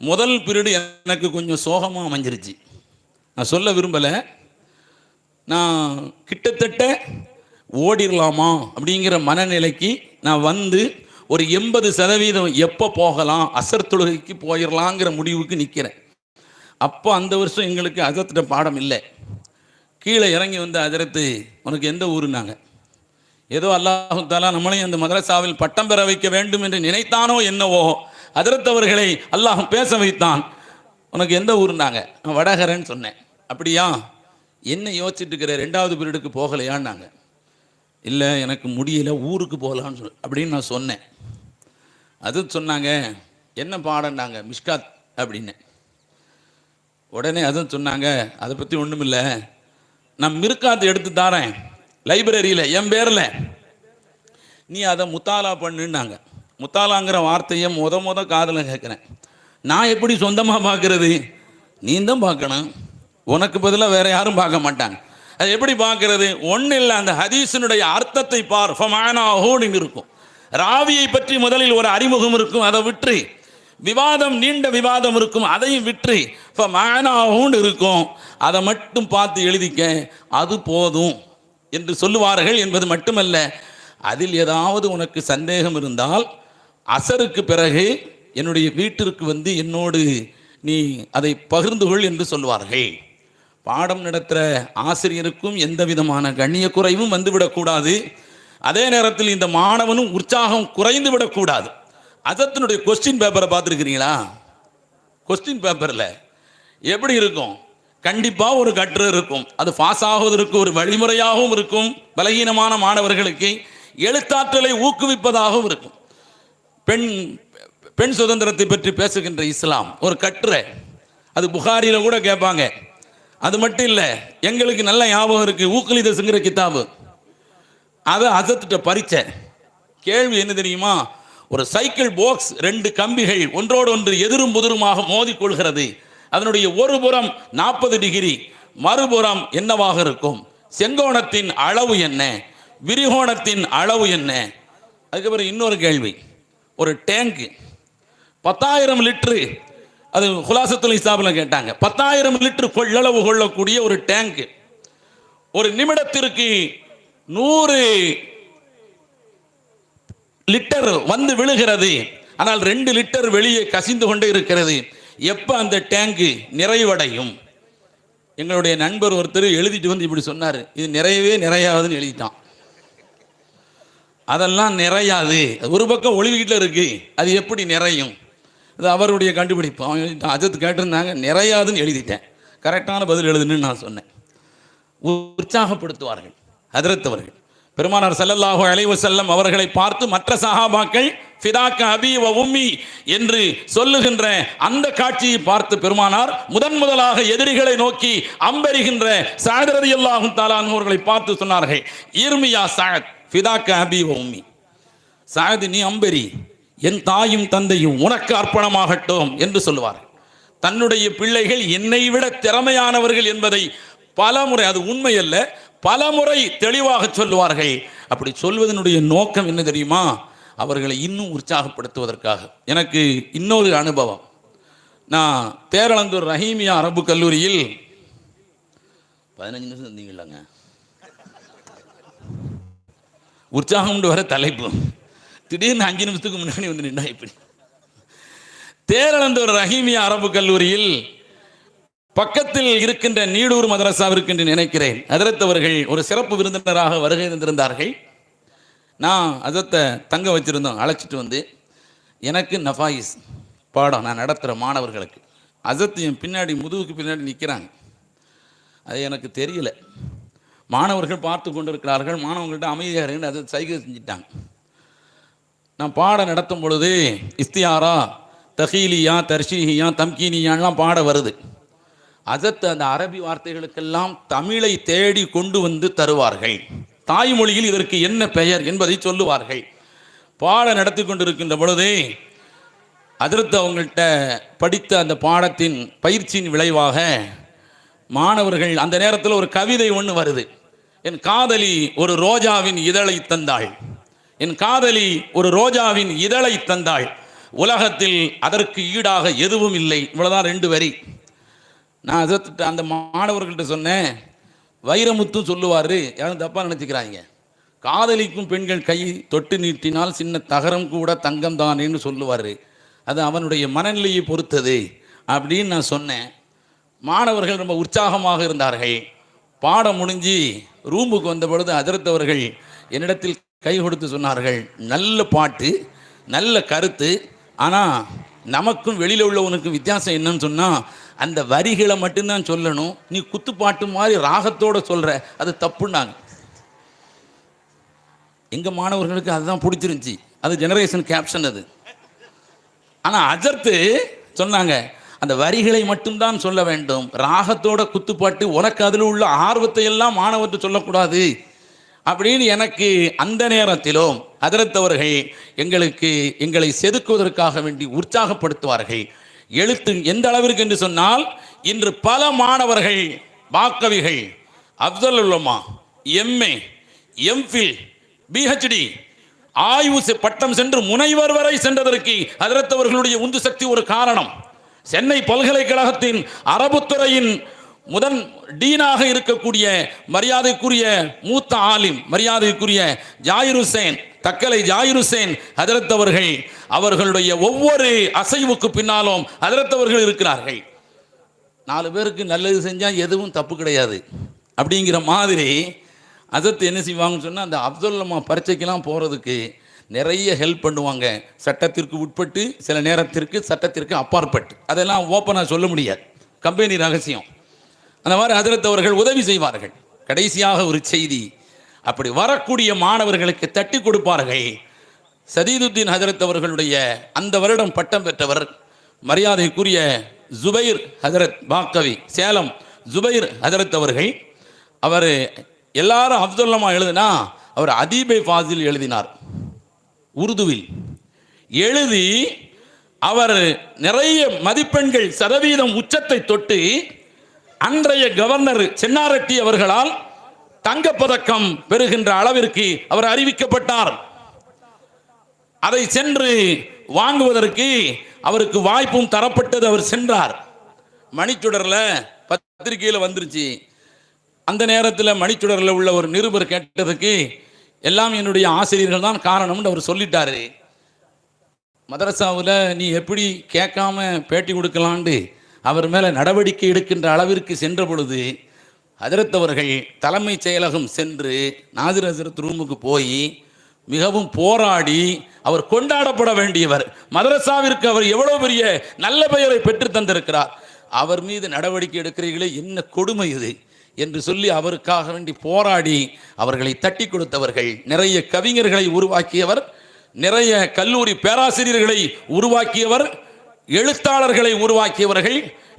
முதல் பீரியடு எனக்கு கொஞ்சம் சோகமாக அமைஞ்சிருச்சு. நான் சொல்ல விரும்பலை, நான் கிட்டத்தட்ட ஓடிடலாமா அப்படிங்கிற மனநிலைக்கு நான் வந்து ஒரு 80% எப்போ போகலாம், அசர் தொழுகைக்கு போயிடலாங்கிற முடிவுக்கு நிற்கிறேன். அப்போ அந்த வருஷம் எங்களுக்கு ஹஜரத்திட்ட பாடம் இல்லை. கீழே இறங்கி வந்து ஹஜரத்து உனக்கு எந்த ஊருனாங்க. ஏதோ அல்லாஹு தஆலா நம்மளையும் அந்த மதரசாவில் பட்டம் பெற வைக்க வேண்டும் என்று நினைத்தானோ என்னவோ, ஹஜரத் அவர்களை அல்லாஹ் பேச வைத்தான். உனக்கு எந்த ஊருனாங்க? நான் வடகரன்னு சொன்னேன். அப்படியா, என்ன யோசிச்சுட்டு இருக்கிற, 2வது பீரியடுக்கு போகலையான்னாங்க. இல்லை எனக்கு முடியல, ஊருக்கு போகலான்னு சொல் அப்படின்னு நான் சொன்னேன். அது சொன்னாங்க, என்ன பாடம்னாங்க? மிஷ்காத் அப்படின்னு. உடனே அதுவும் சொன்னாங்க, அதை பற்றி ஒன்றும் இல்லை, நான் மிர்காத் எடுத்து தாரேன் லைப்ரரியில் என் பேரில், நீ அதை முத்தாலா பண்ணுன்னாங்க. முத்தாலாங்கிற வார்த்தையை முத காதில் கேட்குறேன். நான் எப்படி சொந்தமாக பார்க்கறது? நீ தான் பார்க்கணும், உனக்கு பதிலாக வேற யாரும் பார்க்க மாட்டாங்க. அது எப்படி பார்க்கறது? ஒன்றும் இல்லை, அந்த ஹதீஸினுடைய அர்த்தத்தை பார், ஃபமானாஹூன்னு இருக்கும். ராவியை பற்றி முதலில் ஒரு அறிமுகம் இருக்கும், அதை விட்டு விவாதம், நீண்ட விவாதம் இருக்கும், அதையும் விட்டு ஃபமானாஹூன்னு இருக்கும், அதை மட்டும் பார்த்து எழுதிக்க, அது போதும் என்று சொல்லுவார்கள் என்பது மட்டுமல்ல, அதில் ஏதாவது உனக்கு சந்தேகம் இருந்தால் அசருக்கு பிறகு என்னுடைய வீட்டிற்கு வந்து என்னோடு நீ அதை பகிர்ந்து கொள் என்று சொல்வார்கள். பாடம் நடத்துகிற ஆசிரியருக்கும் எந்த விதமான கண்ணிய குறைவும் வந்துவிடக்கூடாது. அதே நேரத்தில் இந்த மாணவனும் உற்சாகம் குறைந்து விடக்கூடாது. அதத்தினுடைய கொஸ்டின் பேப்பரை பார்த்துருக்கிறீங்களா? கொஸ்டின் பேப்பரில் எப்படி இருக்கும்? கண்டிப்பாக ஒரு கட்டுரை இருக்கும். அது பாஸ் ஆகுவதற்கு ஒரு வழிமுறையாகவும் இருக்கும், பலகீனமான மாணவர்களுக்கு எழுத்தாற்றலை ஊக்குவிப்பதாகவும் இருக்கும். பெண் சுதந்திரத்தை பற்றி பேசுகின்ற இஸ்லாம் ஒரு கட்டுரை, அது புகாரியில் கூட கேட்பாங்க. அது மட்டும் இல்லை, எங்களுக்கு நல்ல ஞாபகம் இருக்குது, ஊக்குலிதசுங்கிற கிதாபு, அதை ஹஜரத்திட்ட பறிச்ச கேள்வி என்ன தெரியுமா? ஒரு சைக்கிள் பாக்ஸ் 2 கம்பிகள் ஒன்றோடு ஒன்று எதிரும் புதிருமாக மோதிக்கொள்கிறது. அதனுடைய ஒரு புறம் 40 டிகிரி, மறுபுறம் என்னவாக இருக்கும்? செங்கோணத்தின் அளவு என்ன, விரிகோணத்தின் அளவு என்ன? அதுக்கப்புறம் இன்னொரு கேள்வி, ஒரு டேங்கு 10,000 லிட்டரு, அது குலாசத்துல் ஹிசாபில் கேட்டாங்க, 10,000 லிட்டர் கொள்ளளவு கொள்ளக்கூடிய ஒரு டேங்கு ஒரு நிமிடத்திற்கு 100 லிட்டர் வந்து விழுகிறது, ஆனால் 2 லிட்டர் வெளியே கசிந்து கொண்டே இருக்கிறது. எப்போ அந்த டேங்கு நிறைவடையும்? எங்களுடைய நண்பர் ஒருத்தர் எழுதிட்டு வந்து இப்படி சொன்னார், இது நிறையாதுன்னு எழுதிட்டான். அதெல்லாம் நிறையாது, ஒரு பக்கம் ஒளிவீட்டில் இருக்கு, அது எப்படி நிறையும்? அது அவருடைய கண்டுபிடிப்பு. அஜத் கேட்டிருந்தாங்க, நிறையாதுன்னு எழுதிட்டேன், கரெக்டான பதில் எழுதுன்னு நான் சொன்னேன். உற்சாகப்படுத்துவார்கள் ஹஜரத் அவர்கள். பெருமானார் ஸல்லல்லாஹு அலைஹி வஸல்லம் அவர்களை பார்த்து மற்ற சஹாபாக்கள் ஃபிதாக்க அபி வ உம்மி என்று சொல்லுகின்ற அந்த காட்சியை பார்த்து பெருமானார் முதலாக எதிரிகளை நோக்கி அம்பெறுகின்ற ஸஅத் ரலியல்லாஹு தஆலா அவர்களை பார்த்து சொன்னார்கள், இர்மியா ஸஅத் ஃபிதாக்க அபி வ உம்மி, சாயது நீ அம்பெரி, என் தாயும் தந்தையும் உனக்கு அர்ப்பணமாகட்டும் என்று சொல்லுவார். தன்னுடைய பிள்ளைகள் என்னை விட திறமையானவர்கள் என்பதை பலமுறை, அது உண்மை அல்ல, பலமுறை தெளிவாக சொல்லுவார்கள். அப்படி சொல்வதனுடைய நோக்கம் என்ன தெரியுமா? அவர்களை இன்னும் உற்சாகப்படுத்துவதற்காக. எனக்கு இன்னொரு அனுபவம். நான் தேரளந்தூர் ரஹீமியா அரபு கல்லூரியில் 15 நிமிஷம் இருந்தீங்களாங்க, உற்சாகம் வர தலைப்பு திடீர்னு 5 நிமிஷத்துக்கு முன்னாடி வந்து நின்னா இப்படி. தேரளந்தூர் ரஹீமியா அரபு கல்லூரியில் பக்கத்தில் இருக்கின்ற நீடூர் மதரசாவிற்கு என்று நினைக்கிறேன், ஹஜ்ரத் அவர்கள் ஒரு சிறப்பு விருந்தினராக வருகை தந்திருந்தார்கள். நான் ஹஜ்ரத்தை தங்க வச்சிருந்தோம். அழைச்சிட்டு வந்து எனக்கு நஃபாயிஸ் பாடம் நான் நடத்துகிற மாணவர்களுக்கு, ஹஜ்ரத் என் பின்னாடி முதுகுக்கு பின்னாடி நிற்கிறாங்க. அது எனக்கு தெரியல. மாணவர்கள் பார்த்து கொண்டு இருக்கிறார்கள். மாணவர்கள்ட்ட அமைதியாக இருந்து அதை சைகை செஞ்சிட்டாங்க. நான் பாடம் நடத்தும் பொழுது இஸ்தியாரா, தஹீலியா, தர்ஷீஹியா, தம்கீனியான்லாம் பாட வருது. ஹஜ்ரத் அந்த அரபி வார்த்தைகளுக்கெல்லாம் தமிழை தேடி கொண்டு வந்து தருவார்கள். தாய்மொழியில் இதற்கு என்ன பெயர் என்பதை சொல்லுவார்கள். பாடம் நடத்தி கொண்டிருக்கின்ற பொழுது ஹஜ்ரத் அவங்கள்ட்ட படித்த அந்த பாடத்தின் பயிற்சியின் விளைவாக மாணவர்கள், அந்த நேரத்தில் ஒரு கவிதை ஒன்று வருது. என் காதலி ஒரு ரோஜாவின் இதழை தந்தாள், என் காதலி ஒரு ரோஜாவின் இதழை தந்தாள், உலகத்தில் அதற்கு ஈடாக எதுவும் இல்லை. இவ்வளோதான் 2 வரி. நான் அதை அந்த மாணவர்கள்ட்ட சொன்னேன், வைரமுத்து சொல்லுவார், யாரும் தப்பாக நினச்சிக்கிறாங்க, காதலிக்கும் பெண்கள் கை தொட்டு நீட்டினால் சின்ன தகரம் கூட தங்கம் தானேன்னு சொல்லுவார், அது அவனுடைய மனநிலையை பொறுத்தது அப்படின்னு நான் சொன்னேன். மாணவர்கள் ரொம்ப உற்சாகமாக இருந்தார்கள். பாடம் முடிஞ்சு ரூமுக்கு வந்த பொழுது ஹஜ்ரத் அவர்கள் என்னிடத்தில் கை கொடுத்து சொன்னார்கள், நல்ல பாட்டு, நல்ல கருத்து, ஆனால் நமக்கும் வெளியில் உள்ளவனுக்கும் வித்தியாசம் என்னன்னு சொன்னால் அந்த வரிகளை மட்டும்தான் சொல்லணும், நீ குத்துப்பாட்டு மாதிரி ராகத்தோடு சொல்கிற, அது தப்புன்னாங்க. எங்கள் மாணவர்களுக்கு அதுதான் பிடிச்சிருந்துச்சி, அது ஜெனரேஷன் கேப்ஷன் அது. ஆனால் ஹஜ்ரத் சொன்னாங்க, அந்த வரிகளை மட்டும்தான் சொல்ல வேண்டும், ராகத்தோட குத்துப்பாட்டு, உனக்கு அதில் உள்ள ஆர்வத்தை எல்லாம் மாணவர்கிட்ட சொல்லக்கூடாது அப்படின்னு. எனக்கு அந்த நேரத்திலும் ஹஜ்ரத் அவர்கள் எங்களை செதுக்குவதற்காக வேண்டி உற்சாகப்படுத்துவார்கள். எழுத்து எந்த அளவிற்கு என்று சொன்னால், இன்று பல மாணவர்கள் பாக்கவிகள், அப்துல் உலமா, எம்ஏ, எம்ஃபில், பிஹெச்டி ஆய்வு பட்டம் சென்று முனைவர் வரை சென்றதற்கு ஹஜ்ரத் அவர்களுடைய உந்து சக்தி ஒரு காரணம். சென்னை பல்கலைக்கழகத்தின் அரபுத்துறையின் முதன் டீனாக இருக்கக்கூடிய மரியாதைக்குரிய மூத்த ஆலிம், மரியாதைக்குரிய ஜாயிர் ஹுசைன், தக்கலை ஜாயிர் ஹுசைன் ஹஜ்ரத் அவர்கள், அவர்களுடைய ஒவ்வொரு அசைவுக்கு பின்னாலும் ஹஜ்ரத் அவர்கள் இருக்கிறார்கள். 4 பேருக்கு நல்லது செஞ்சால் எதுவும் தப்பு கிடையாது அப்படிங்கிற மாதிரி ஹஜ்ரத் என்ன செய்வாங்கன்னு சொன்னால், அந்த அப்துல்லமா பரீட்சைக்கெல்லாம் போகிறதுக்கு நிறைய ஹெல்ப் பண்ணுவாங்க. சட்டத்திற்கு உட்பட்டு, சில நேரத்திற்கு சட்டத்திற்கு அப்பாற்பட்டு, அதெல்லாம் ஓப்பனாக சொல்ல முடியாது, கம்பெனி ரகசியம். அந்த மாதிரி ஹஜ்ரத் அவர்கள் உதவி செய்வார்கள். கடைசியாக ஒரு செய்தி, அப்படி வரக்கூடிய மாணவர்களுக்கு தட்டி கொடுப்பார்கள். சதீதுத்தீன் ஹஜ்ரத் அவர்களுடைய அந்த வருடம் பட்டம் பெற்றவர் மரியாதைக்குரிய ஜுபைர் ஹஜ்ரத் பாக்கவி, சேலம் ஜுபைர் ஹஜ்ரத் அவர்கள். அவர் எல்லாரும் அப்துல்லமா எழுதினா, அவர் அதீபை ஃபாசில் எழுதினார் உருதுவில். எழுதி அவர் நிறைய மதிப்பெண்கள் சதவீதம் உச்சத்தை தொட்டு அன்றைய கவர்னர் சென்னாரெட்டி அவர்களால் தங்கப்பதக்கம் பெறுகின்ற அளவிற்கு அவர் அறிவிக்கப்பட்டார். அதை சென்று வாங்குவதற்கு அவருக்கு வாய்ப்பும் தரப்பட்டது. அவர் சென்றார். மணிச்சுடரில் பத்திரிகையில் வந்துருச்சு. அந்த நேரத்தில் மணிச்சுடரில் உள்ள ஒரு நிருபர் கேட்டதுக்கு, எல்லாம் என்னுடைய ஆசிரியர்கள் தான் காரணம்னு அவர் சொல்லிட்டாரு. மதரசாவில் நீ எப்படி கேட்காம பேட்டி கொடுக்கலான்னு அவர் மேலே நடவடிக்கை எடுக்கின்ற அளவிற்கு சென்ற பொழுது ஹஜ்ரத் அவர்கள் தலைமைச் செயலகம் சென்று நாசிர் ஹஜ்ரத் ரூமுக்கு போய் மிகவும் போராடி, அவர் கொண்டாடப்பட வேண்டியவர், மதரசாவிற்கு அவர் எவ்வளோ பெரிய நல்ல பெயரை பெற்று தந்திருக்கிறார், அவர் மீது நடவடிக்கை எடுக்கிறீர்களே, என்ன கொடுமை இது என்று சொல்லி அவருக்காக வேண்டி போராடி அவர்களை தட்டி கொடுத்தவர்கள். நிறைய கவிஞர்களை உருவாக்கியவர், நிறைய கல்லூரி பேராசிரியர்களை உருவாக்கியவர், எழுத்தாளர்களை உருவாக்கியவர்கள்,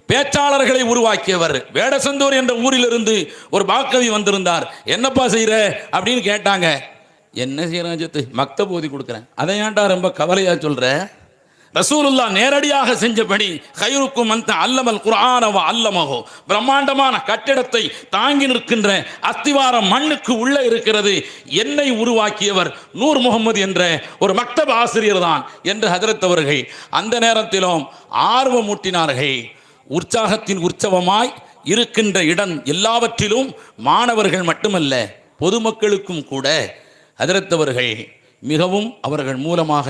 பேச்சாளர்களை உருவாக்கியவர். வேடசந்தூர் என்ற ஊரிலிருந்து ஒரு பாக்கவி வந்திருந்தார். என்னப்பா செய்கிற அப்படின்னு கேட்டாங்க. என்ன செய்யறாஜத்து மக்தப் ஓதி கொடுக்குறேன். அதை ஏன்டா ரொம்ப கவலையாக சொல்கிற? ரசூலுல்லா நேரடியாக செஞ்சபடி கைருக்கும் அந்த அல்லமல் குர்ஆனவ அல்லமஹோ, பிரம்மாண்டமான கட்டிடத்தை தாங்கி நிற்கின்ற அஸ்திவாரம் மண்ணுக்கு உள்ளே இருக்கிறது. என்னை உருவாக்கியவர் நூர் முகமது என்ற ஒரு மக்தப் ஆசிரியர் தான் என்று ஹஜரத் அவர்கள் அந்த நேரத்திலும் ஆர்வமூட்டினார்கள். உற்சாகத்தின் உற்சவமாய் இருக்கின்ற இடம் எல்லாவற்றிலும் மாணவர்கள் மட்டுமல்ல பொதுமக்களுக்கும் கூட ஹஜரத் அவர்கள் மிகவும் அவர்கள் மூலமாக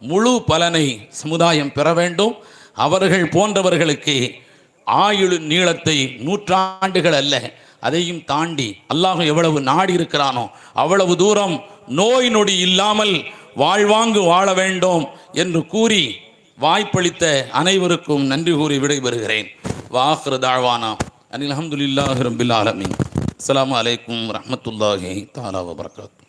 முழு பலனை சமுதாயம் பெற வேண்டும். அவர்கள் போன்றவர்களுக்கு ஆயுள் நீளத்தை 100 ஆண்டுகள் அல்ல, அதையும் தாண்டி அல்லாஹ் எவ்வளவு நாடி இருக்கிறானோ அவ்வளவு தூரம் நோய் நொடி இல்லாமல் வாழ்வாங்கு வாழ வேண்டும் என்று கூறி வாய்ப்பளித்த அனைவருக்கும் நன்றி கூறி விடைபெறுகிறேன். வாஹிரு தாழ்வானா அனில் அல்ஹம்துலில்லாஹி ரப்பில் ஆலமீன். அஸ்ஸலாமு அலைக்கும் வரஹ்மத்துல்லாஹி தஆலா வ பரகாத்துஹு.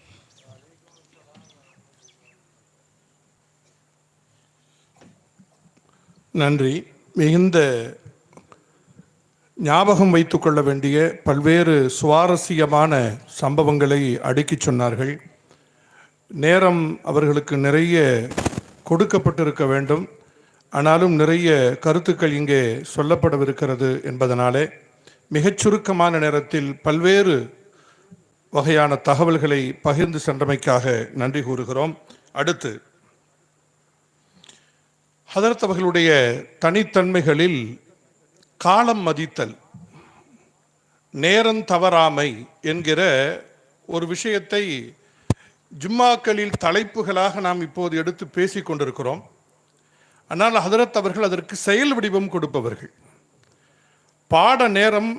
நன்றி. மிகுந்த ஞாபகம் வைத்து கொள்ள வேண்டிய பல்வேறு சுவாரஸ்யமான சம்பவங்களை அடுக்கி சொன்னார்கள். நேரம் அவர்களுக்கு நிறைய கொடுக்கப்பட்டிருக்க வேண்டும், ஆனாலும் நிறைய கருத்துக்கள் இங்கே சொல்லப்படவிருக்கிறது என்பதனாலே மிகச் சுருக்கமான நேரத்தில் பல்வேறு வகையான தகவல்களை பகிர்ந்து சென்றமைக்காக நன்றி கூறுகிறோம். அடுத்து ஹதரத் அவர்களுடைய தனித்தன்மைகளில் காலம் மதித்தல், நேரம் தவறாமை என்கிற ஒரு விஷயத்தை ஜும்மாக்களில் தலைப்புகளாக நாம் இப்போது எடுத்து பேசிக் கொண்டிருக்கிறோம். ஆனால் ஹதரத் அவர்கள் அதற்கு செயல் வடிவம் கொடுப்பவர்கள். பாட நேரம்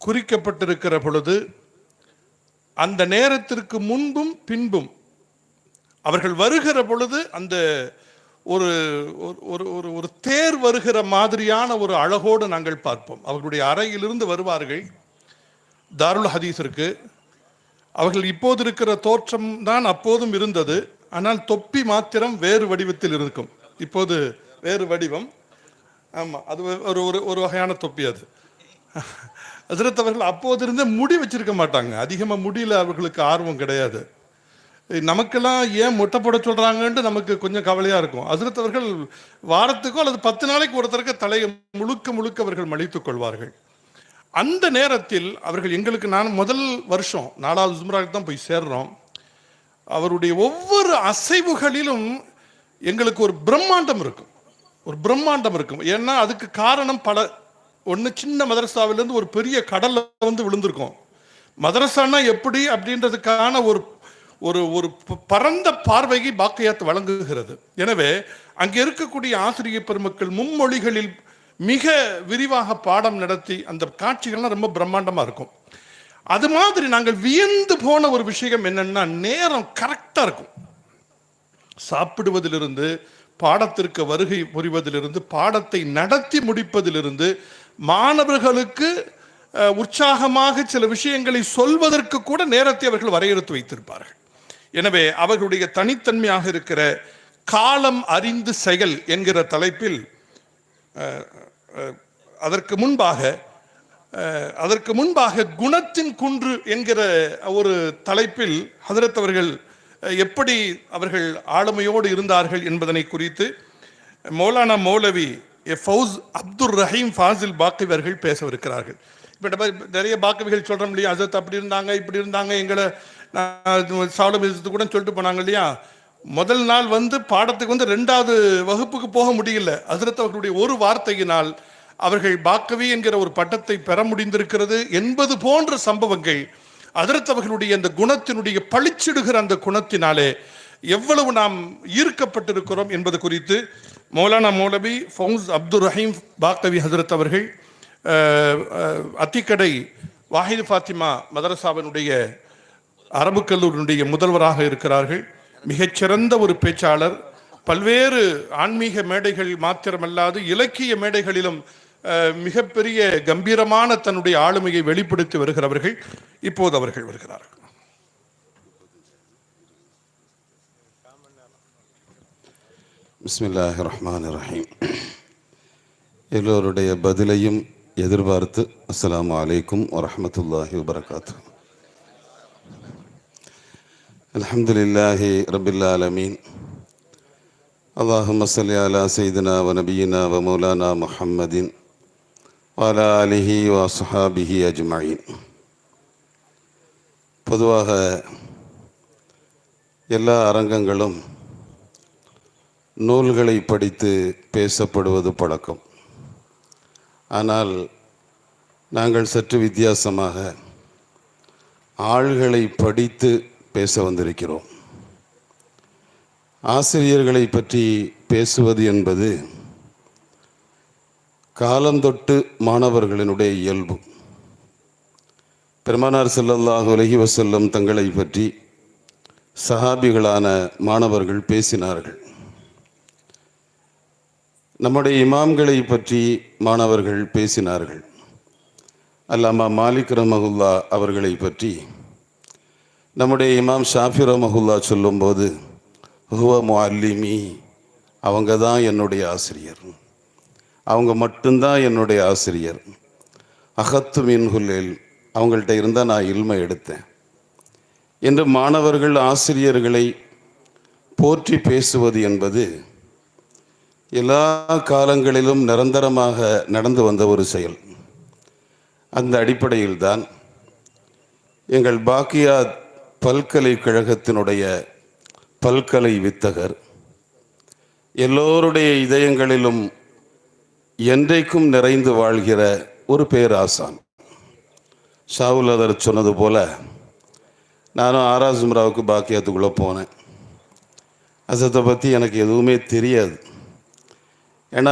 குறிக்கப்பட்டிருக்கிற பொழுது அந்த நேரத்திற்கு முன்பும் பின்பும் அவர்கள் வருகிற பொழுது அந்த ஒரு ஒரு தேர் வருகிற மாதிரியான ஒரு அழகோடு நாங்கள் பார்ப்போம். அவர்களுடைய அறையிலிருந்து வருவார்கள் தாருல் ஹதீஸிற்கு. அவர்கள் இப்போது இருக்கிற தோற்றம் தான் அப்போதும் இருந்தது, ஆனால் தொப்பி மாத்திரம் வேறு வடிவத்தில் இருக்கும். இப்போது வேறு வடிவம். ஆமாம், அது ஒரு வகையான தொப்பி. அது ஹஜ்ரத் அவர்கள் அப்போது இருந்தே முடி வச்சிருக்க மாட்டாங்க. அதிகமாக முடியல அவர்களுக்கு ஆர்வம் கிடையாது. நமக்கெல்லாம் ஏன் மொட்டை போட சொல்கிறாங்கன்ட்டு நமக்கு கொஞ்சம் கவலையாக இருக்கும். ஹஜ்ரத் அவர்கள் வாரத்துக்கோ அல்லது 10 நாளைக்கு ஒருத்தருக்கு தலையை முழுக்க அவர்கள் மலித்துக் கொள்வார்கள். அந்த நேரத்தில் அவர்கள் எங்களுக்கு, நான் முதல் வருஷம் 4வது ஜும்ராவுக்கு தான் போய் சேர்றோம். அவருடைய ஒவ்வொரு அசைவுகளிலும் எங்களுக்கு ஒரு பிரம்மாண்டம் இருக்கும். ஏன்னா அதுக்கு காரணம் ஒன்று, சின்ன மதரசாவிலேருந்து ஒரு பெரிய கடல்ல வந்து விழுந்திருக்கோம். மதரசானா எப்படி அப்படின்றதுக்கான ஒரு பரந்த பார்வையை பாக்கியாத் வழங்குகிறது. எனவே அங்கே இருக்கக்கூடிய ஆசிரியர் பெருமக்கள் மும்மொழிகளில் மிக விரிவாக பாடம் நடத்தி அந்த காட்சிகள்லாம் ரொம்ப பிரம்மாண்டமாக இருக்கும். அது மாதிரி நாங்கள் வியந்து போன ஒரு விஷயம் என்னன்னா, நேரம் கரெக்டாக இருக்கும். சாப்பிடுவதிலிருந்து, பாடத்திற்கு வருகை புரிவதிலிருந்து, பாடத்தை நடத்தி முடிப்பதிலிருந்து, மாணவர்களுக்கு உற்சாகமாக சில விஷயங்களை சொல்வதற்கு கூட நேரத்தை அவர்கள் வரையறுத்து வைத்திருப்பார்கள். எனவே அவர்களுடைய தனித்தன்மையாக இருக்கிற காலம் அறிந்து செயல் என்கிற தலைப்பில் அதற்கு முன்பாக குணத்தின் குன்று என்கிற ஒரு தலைப்பில் ஹதரத் அவர்கள் எப்படி அவர்கள் ஆளுமையோடு இருந்தார்கள் என்பதனை குறித்து மௌலானா மௌலவி ஃபௌஸ் அப்துர் ரஹீம் ஃபாசில் பாக்கவி அவர்கள் பேசவிருக்கிறார்கள். இப்போ நிறைய பாக்கவிகள் சொல்கிறோம் இல்லையா, ஹசரத் அப்படி இருந்தாங்க இப்படி இருந்தாங்க, எங்களை சாலம் கூட சொல்லிட்டு போனாங்க இல்லையா. முதல் நாள் வந்து பாடத்துக்கு வந்து 2வது வகுப்புக்கு போக முடியல. ஹசரத் அவர்களுடைய ஒரு வார்த்தையினால் அவர்கள் பாக்கவி என்கிற ஒரு பட்டத்தை பெற முடிந்திருக்கிறது என்பது போன்ற சம்பவங்கள் ஹசரத் அவர்களுடைய அந்த குணத்தினுடைய பளிச்சிடுகிற அந்த குணத்தினாலே எவ்வளவு நாம் ஈர்க்கப்பட்டிருக்கிறோம் என்பது குறித்து மௌலானா மௌலவி ஃபௌஸ் அப்துர் ரஹீம் பாக்கவி ஹசரத் அவர்கள் அத்திக்கடை வாஹித் ஃபாத்திமா மதரசாவினுடைய அரபு கல்லூரியினுடைய முதல்வராக இருக்கிறார்கள். மிகச்சிறந்த ஒரு பேச்சாளர். பல்வேறு ஆன்மீக மேடைகள் மாத்திரமல்லாது இலக்கிய மேடைகளிலும் மிகப்பெரிய கம்பீரமான தன்னுடைய ஆளுமையை வெளிப்படுத்தி வருகிறவர்கள். இப்போது அவர்கள் வருகிறார்கள். பிஸ்மில்லாஹிர் ரஹ்மானிர் ரஹீம். எல்லோருடைய பதிலையும் எதிர்பார்த்து அஸ்ஸலாமு அலைக்கும் வரஹ்மத்துல்லாஹி வபரகாத்துஹு. அல்ஹம்துலில்லாஹி ரபில் ஆலமீன். அல்லாஹும்ம ஸல்லி அலா சையிதினா வ நபியினா வ மௌலானா முஹம்மதின் வ அலா ஆலிஹி வ அஸ்ஹாபிஹி அஜ்மஈன். பொதுவாக எல்லா அரங்கங்களும் நூல்களை படித்து பேசப்படுவது பழக்கம். ஆனால் நாங்கள் சற்று வித்தியாசமாக ஆள்களை படித்து பேச வந்திருக்கிறோம். ஆசிரியர்களை பற்றி பேசுவது என்பது காலந்தொட்டு மாணவர்களினுடைய இயல்பு. பெருமானார் ஸல்லல்லாஹு அலைஹி வஸல்லம் தங்களை பற்றி சஹாபிகளான மாணவர்கள் பேசினார்கள். நம்முடைய இமாம்களை பற்றி மாணவர்கள் பேசினார்கள். அல்லாமா மாலிக் ரஹ்மஹுல்லா அவர்களை பற்றி நம்முடைய இமாம் ஷாஃபி ரஹ்மஹுல்லா சொல்லும்போது, ஹுவ முஅல்லிமி, அவங்க தான் என்னுடைய ஆசிரியர், அவங்க மட்டும்தான் என்னுடைய ஆசிரியர். அகத்து மின்ஹுல் இல்ம், அவங்கள்ட்ட இருந்தால் நான் இல்மை எடுத்தேன் என்று மாணவர்கள் ஆசிரியர்களை போற்றி பேசுவது என்பது எல்லா காலங்களிலும் நிரந்தரமாக நடந்து வந்த ஒரு செயல். அந்த அடிப்படையில்தான் எங்கள் பாக்கியாத் பல்கலைக்கழகத்தினுடைய பல்கலை வித்தகர், எல்லோருடைய இதயங்களிலும் என்றைக்கும் நிறைந்து வாழ்கிற ஒரு பேராசான் ஷாவுல் அதர் சொன்னது போல, நானும் ஆராசும்ராவுக்கு பாக்கியாத்துக்குள்ளே போனேன். அசத்தை பற்றி எனக்கு எதுவுமே தெரியாது. ஏன்னா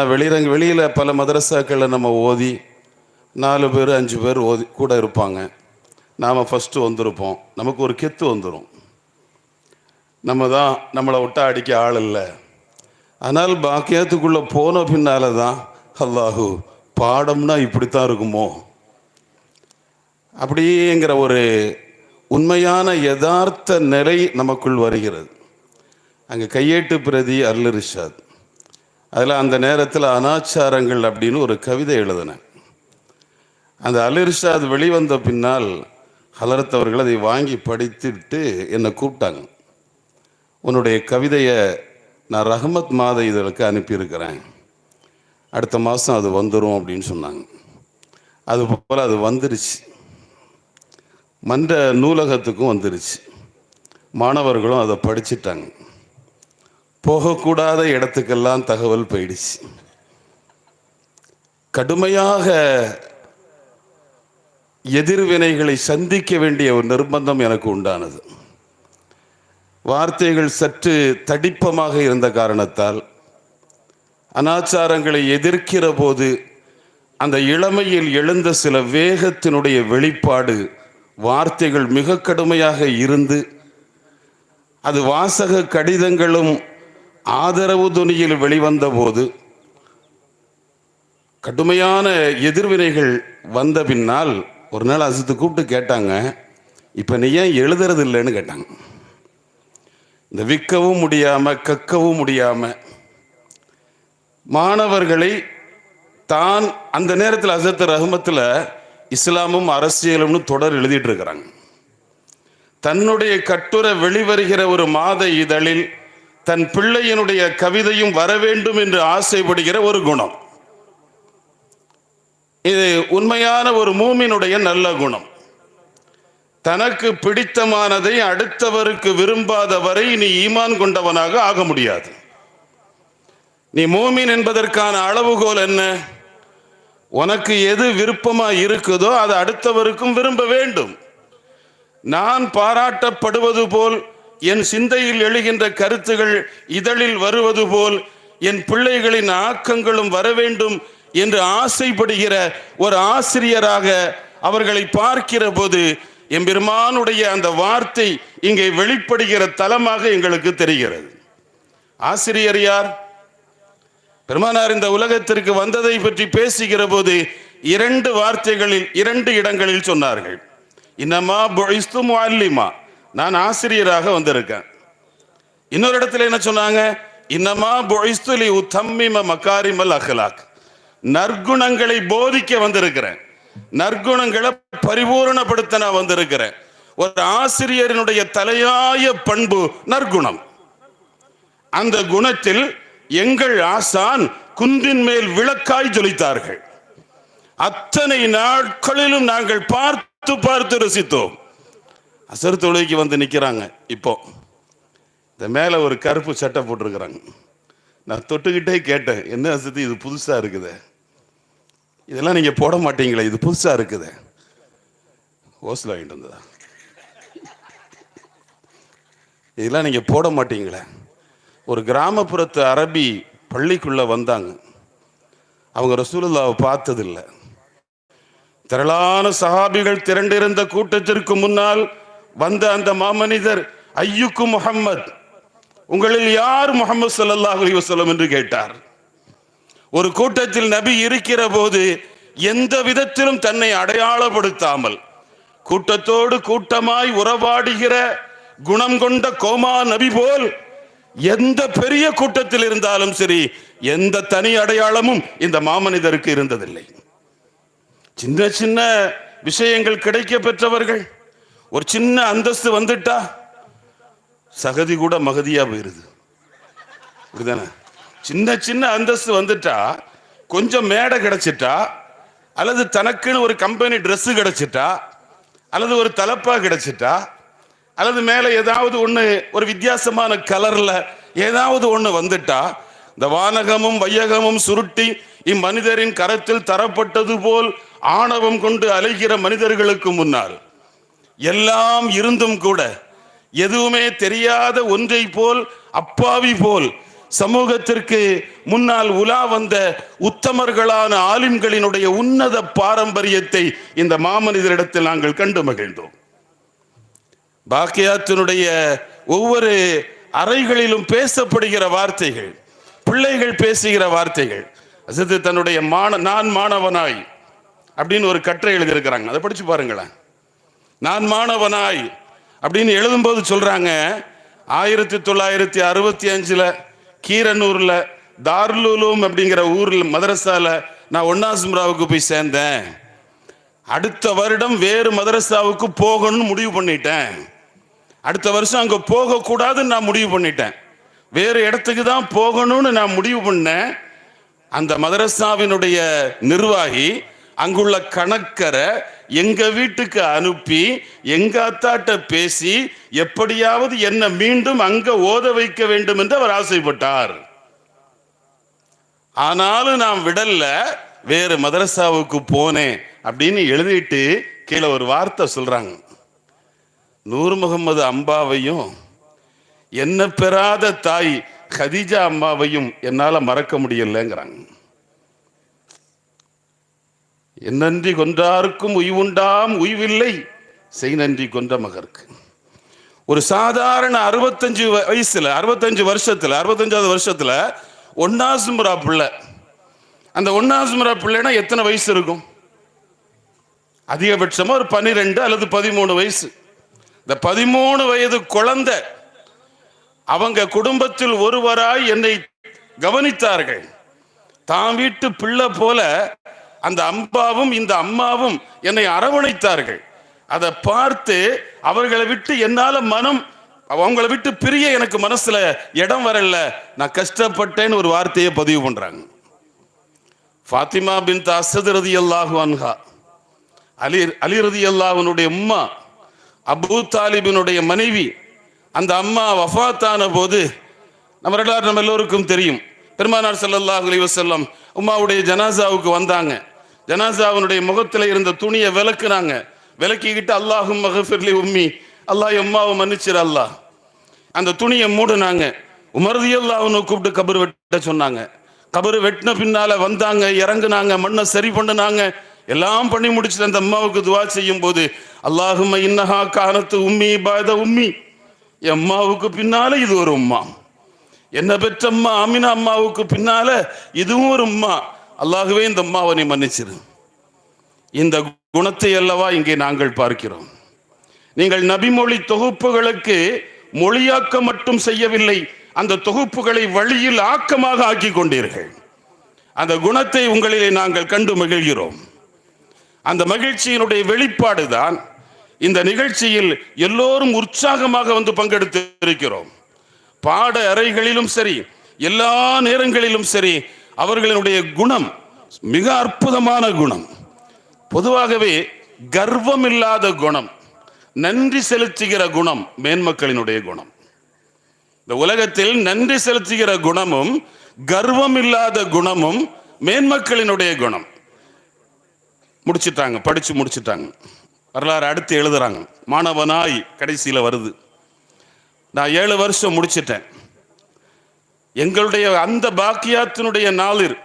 வெளியில் பல மதரசாக்களில் நம்ம ஓதி 4 பேர் 5 பேர் ஓதி கூட இருப்பாங்க. நாம் ஃபஸ்ட்டு வந்திருப்போம். நமக்கு ஒரு கெத்து வந்துடும், நம்ம தான், நம்மளை விட்டா அடிக்க ஆள் இல்லை. ஆனால் பாக்கியத்துக்குள்ளே போன பின்னால் தான் அல்லாஹு பாடம்னா இப்படித்தான் இருக்குமோ அப்படிங்கிற ஒரு உண்மையான யதார்த்த நிலை நமக்குள் வருகிறது. அங்கே கையேட்டு பிரதி அல் இர்ஷாத், அதில் அந்த நேரத்தில் அனாச்சாரங்கள் அப்படின்னு ஒரு கவிதை எழுதினேன். அந்த அல் இர்ஷாத் வெளிவந்த பின்னால் ஹலரத் அவர்கள் அதை வாங்கி படித்துட்டு என்னை கூப்பிட்டாங்க. உன்னுடைய கவிதையை நான் ரஹ்மத் மாத இதழுக்கு அனுப்பியிருக்கிறேன், அடுத்த மாதம் அது வந்துடும் அப்படின்னு சொன்னாங்க. அதுபோல் அது வந்துருச்சு, மன்ற நூலகத்துக்கும் வந்துருச்சு. மாணவர்களும் அதை படிச்சிட்டாங்க. போகக்கூடாத இடத்துக்கெல்லாம் தகவல் போயிடுச்சு. கடுமையாக எதிர்வினைகளை சந்திக்க வேண்டிய ஒரு நிர்பந்தம் எனக்கு உண்டானது. வார்த்தைகள் சற்று தடிப்பமாக இருந்த காரணத்தால் அனாச்சாரங்களை எதிர்க்கிற போது அந்த இளமையில் எழுந்த சில வேகத்தினுடைய வெளிப்பாடு, வார்த்தைகள் மிக கடுமையாக இருந்து அது வாசக கடிதங்களும் ஆதரவு துணியில் வெளிவந்த போது கடுமையான எதிர்வினைகள் வந்த பின்னால் ஒரு நாள் அசத்து கூப்பிட்டு கேட்டாங்க, இப்போ நீ ஏன் எழுதுறது இல்லைன்னு கேட்டாங்க. இந்த விற்கவும் முடியாமல் கக்கவும் முடியாமல் மாணவர்களை தான் அந்த நேரத்தில் அசத்து ரஹ்மத்தில் இஸ்லாமும் அரசியலும்னு தொடர் எழுதிட்டு இருக்கிறாங்க. தன்னுடைய கட்டுரை வெளிவருகிற ஒரு மாத இதழில் தன் பிள்ளையினுடைய கவிதையும் வர வேண்டும் என்று ஆசைப்படுகிற ஒரு குணம், இது உண்மையான ஒரு மூமினுடைய நல்ல குணம். தனக்கு பிடித்தமானதை அடுத்தவருக்கு விரும்பாத வரை நீ ஈமான் கொண்டவனாக ஆக முடியாது. நீ மூமின் என்பதற்கான அளவுகோல் என்ன? உனக்கு எது விருப்பமா இருக்குதோ அது அடுத்தவருக்கும் விரும்ப வேண்டும். நான் பாராட்டப்படுவது போல், என் சிந்தையில் எழுகின்ற கருத்துகள் இதழில் வருவது போல் என் பிள்ளைகளின் ஆக்கங்களும் வர வேண்டும் என்று ஆசைப்படுகிற ஒரு ஆசிரியராக அவர்களை பார்க்கிற போது எம்பெருமானுடைய அந்த வார்த்தை இங்கே வெளிப்படுகிற தலமாக எங்களுக்கு தெரிகிறது. ஆசிரியர் யார்? பெருமானார் இந்த உலகத்திற்கு வந்ததை பற்றி பேசுகிற போது 2 வார்த்தைகளில் 2 இடங்களில் சொன்னார்கள். இன்னமா புஇஸ்து முஅல்லிமா, நான் ஆசிரியராக வந்திருக்கேன். இன்னொரு இடத்துல என்ன சொன்னாங்க? இன்னமா புஇஸ்து லி உத்தம்மிம மகாரிமல் அஹ்லாக், நற்குணங்களை போதிக்க வந்திருக்கிறேன், நற்குணங்களை பரிபூரணப்படுத்த நான் வந்திருக்கிறேன். ஒரு ஆசிரியரினுடைய தலையாய பண்பு நற்குணம். அந்த குணத்தில் எங்கள் ஆசான் குன்றின் மேல் விளக்காய் ஜொலித்தார்கள். அத்தனை நாட்களிலும் நாங்கள் பார்த்து பார்த்து ரசித்தோம். அசர் தொழுகைக்கு வந்து நிற்கிறாங்க. இப்போ இந்த மேலே ஒரு கருப்பு சட்டை போட்டிருக்கிறாங்க. நான் தொட்டுக்கிட்டே கேட்டேன், என்ன அசத்து இது புதுசாக இருக்குது, இதெல்லாம் நீங்கள் போட மாட்டீங்களே, இது புதுசாக இருக்குது. ஓசில் வாங்கிட்டு வந்ததா, இதெல்லாம் நீங்கள் போட மாட்டீங்களே. ஒரு கிராமப்புறத்து அரபி பள்ளிக்குள்ளே வந்தாங்க. அவங்க ரசூலுல்லாவை பார்த்ததில்லை. திரளான சஹாபிகள் திரண்டிருந்த கூட்டத்திற்கு முன்னால் வந்த அந்த மாமனிதர், ஐயுக்கு முஹம்மத், உங்களில் யார் முஹம்மது ஸல்லல்லாஹு அலைஹி வஸல்லம் என்று கேட்டார். ஒரு கூட்டத்தில் நபி இருக்கிற போது எந்த விதத்திலும் தன்னை அடையாளப்படுத்தாமல் கூட்டத்தோடு கூட்டமாய் உறவாடுகிற குணம் கொண்ட கோமா நபி போல் எந்த பெரிய கூட்டத்தில் இருந்தாலும் சரி, எந்த தனி அடையாளமும் இந்த மாமனிதருக்கு இருந்ததில்லை. சின்ன சின்ன விஷயங்கள் கிடைக்க பெற்றவர்கள். ஒரு சின்ன அந்தஸ்து வந்துட்டா சகதி கூட மகதியா போயிருது. சின்ன சின்ன அந்தஸ்து வந்துட்டா, கொஞ்சம் மேடை கிடைச்சிட்டா, அல்லது தனக்குன்னு ஒரு கம்பெனி ட்ரெஸ் கிடைச்சிட்டா, அல்லது ஒரு தலப்பா கிடைச்சிட்டா, அல்லது மேலே ஏதாவது ஒன்று ஒரு வித்தியாசமான கலர்ல ஏதாவது ஒன்று வந்துட்டா, இந்த வானகமும் வையகமும் சுருட்டி இம்மனிதரின் கரத்தில் தரப்பட்டது போல் ஆணவம் கொண்டு அலைகிற மனிதர்களுக்கு முன்னால் எல்லாம் இருந்தும் கூட எதுவுமே தெரியாத ஒன்றை போல், அப்பாவி போல் சமூகத்திற்கு முன்னால் உலா வந்த உத்தமர்களான ஆலிம்களினுடைய உன்னத பாரம்பரியத்தை இந்த மாமனிதரிடத்தில் நாங்கள் கண்டு மகிழ்ந்தோம். பாக்கியாத்தினுடைய ஒவ்வொரு அறைகளிலும் பேசப்படுகிற வார்த்தைகள், பிள்ளைகள் பேசுகிற வார்த்தைகள். அசத்து தன்னுடைய நான் மாணவனாய் அப்படின்னு ஒரு கட்டுரை எழுதியிருக்கிறாங்க. அதை படிச்சு பாருங்களேன். நான் மாணவனாய் அப்படின்னு எழுதும்போது சொல்றாங்க, 1965 கீரனூர்ல தாருல் அப்படிங்கிற ஊர்ல மதரசால நான் ஒன்னாசுமராவுக்கு போய் சேர்ந்தேன். அடுத்த வருடம் வேறு மதரசாவுக்கு போகணும்னு முடிவு பண்ணிட்டேன். அடுத்த வருஷம் அங்க போக கூடாதுன்னு நான் முடிவு பண்ணிட்டேன். வேறு இடத்துக்கு தான் போகணும்னு நான் முடிவு பண்ணேன். அந்த மதரசாவினுடைய நிர்வாகி அங்குள்ள கணக்கரை எங்க வீட்டுக்கு அனுப்பி எங்க அத்தாட்ட பேசி எப்படியாவது என்ன மீண்டும் அங்க ஓத வைக்க வேண்டும் என்று அவர் ஆசைப்பட்டார். ஆனாலும் நான் விடல, வேறு மதரசாவுக்கு போனேன் அப்படின்னு எழுதிட்டு கீழே ஒரு வார்த்தை சொல்றாங்க, நூர் முகமது அம்பாவையும் என்ன பெறாத தாய் கதீஜா அம்மாவையும் என்னால மறக்க முடியலங்கிறாங்க. என்னன்றி கொன்றாருக்கும் உய்வுண்டாம் உய்வில்லை, செய் நன்றி கொன்ற மகருக்கு. ஒரு சாதாரண 65 வருஷத்துல ஒன்னாசுமரா பிள்ளை. அந்த ஒன்னாசுமரா பிள்ளைனா எத்தனை வயசு இருக்கும்? அதிகபட்சமா ஒரு 12 அல்லது 13 வயசு. இந்த 13 வயது குழந்தை அவங்க குடும்பத்தில் ஒருவராய் என்னை கவனித்தார்கள். தான் வீட்டு பிள்ளை போல அந்த அம்பாவும் இந்த அம்மாவும் என்னை அரவணைத்தார்கள். அதை பார்த்து அவர்களை விட்டு என்னால அவங்கள விட்டு பிரிய எனக்கு மனசுல இடம் வரல, நான் கஷ்டப்பட்டேன்னு ஒரு வார்த்தையை பதிவு பண்றாங்க. ஃபாத்திமா பின்த் அஸத் ரலியல்லாஹு அன்ஹா, அலி ரலியல்லாஹுனுடைய உம்மா, அபூ தாலிபினுடைய மனைவி. அந்த அம்மா வஃபாத்தான போது நம்ம எல்லோருக்கும் தெரியும், பெருமானார் ஸல்லல்லாஹு அலைஹி வஸல்லம் உம்மாவுடைய ஜனாசாவுக்கு வந்தாங்க. ஜனாசாவுடைய முகத்துல இருந்த துணியை விளக்குனாங்க. விளக்கிக்கிட்டு அல்லாஹும் மகஃபிர்லி உம்மி, அல்லாஹ் உம்மாவை மன்னிச்சிரு அல்லாஹ். அந்த துணியை மூடுனாங்க. உமர் ரலியல்லாஹு அன்ஹு கூப்பிட்டு கபர் வெட்ட சொன்னாங்க. கபர் வெட்டின பின்னால வந்தாங்க, இறங்குனாங்க, மண்ணை சரி பண்ணுனாங்க, எல்லாம் பண்ணி முடிச்சுட்டு அந்த அம்மாவுக்கு துவா செய்யும் போது, அல்லாஹும்ம இன்னஹா கானத்து உம்மி பாத உம்மி, என் அம்மாவுக்கு பின்னால இது ஒரு உம்மா, என்ன பெற்ற அம்மா ஆமினா அம்மாவுக்கு பின்னால இதுவும் ஒரு உம்மா, அல்லாஹுவே இந்த அம்மாவை நீ மன்னிச்சிரு. இந்த குணத்தை அல்லவா இங்கே நாங்கள் பார்க்கிறோம். நீங்கள் நபிமொழி தொகுப்புகளுக்கு மொழியாக்கம் மட்டும் செய்யவில்லை, அந்த தொகுப்புகளை வழியில் ஆக்கமாக ஆக்கி கொண்டீர்கள். அந்த குணத்தை உங்களிலே நாங்கள் கண்டு மகிழ்கிறோம். அந்த மகிழ்ச்சியினுடைய வெளிப்பாடு தான் இந்த நிகழ்ச்சியில் எல்லோரும் உற்சாகமாக வந்து பங்கெடுத்து இருக்கிறோம். பாட அறைகளிலும் சரி, எல்லா நேரங்களிலும் சரி, அவர்களுடைய குணம் மிக அற்புதமான குணம். பொதுவாகவே கர்வம் இல்லாத குணம், நன்றி செலுத்துகிற குணம் மேன்மக்களினுடைய குணம். இந்த உலகத்தில் நன்றி செலுத்துகிற குணமும் கர்வம் இல்லாத குணமும் மேன்மக்களினுடைய குணம். முடிச்சிட்டாங்க, படிச்சு முடிச்சிட்டாங்க, வரலாறு அடுத்து எழுதுறாங்க. மாணவனாய் கடைசியில் வருது. நான் 7 வருஷம் முடிச்சிட்டேன். எங்களுடைய அந்த பாக்கியாத்தினுடைய நாளில்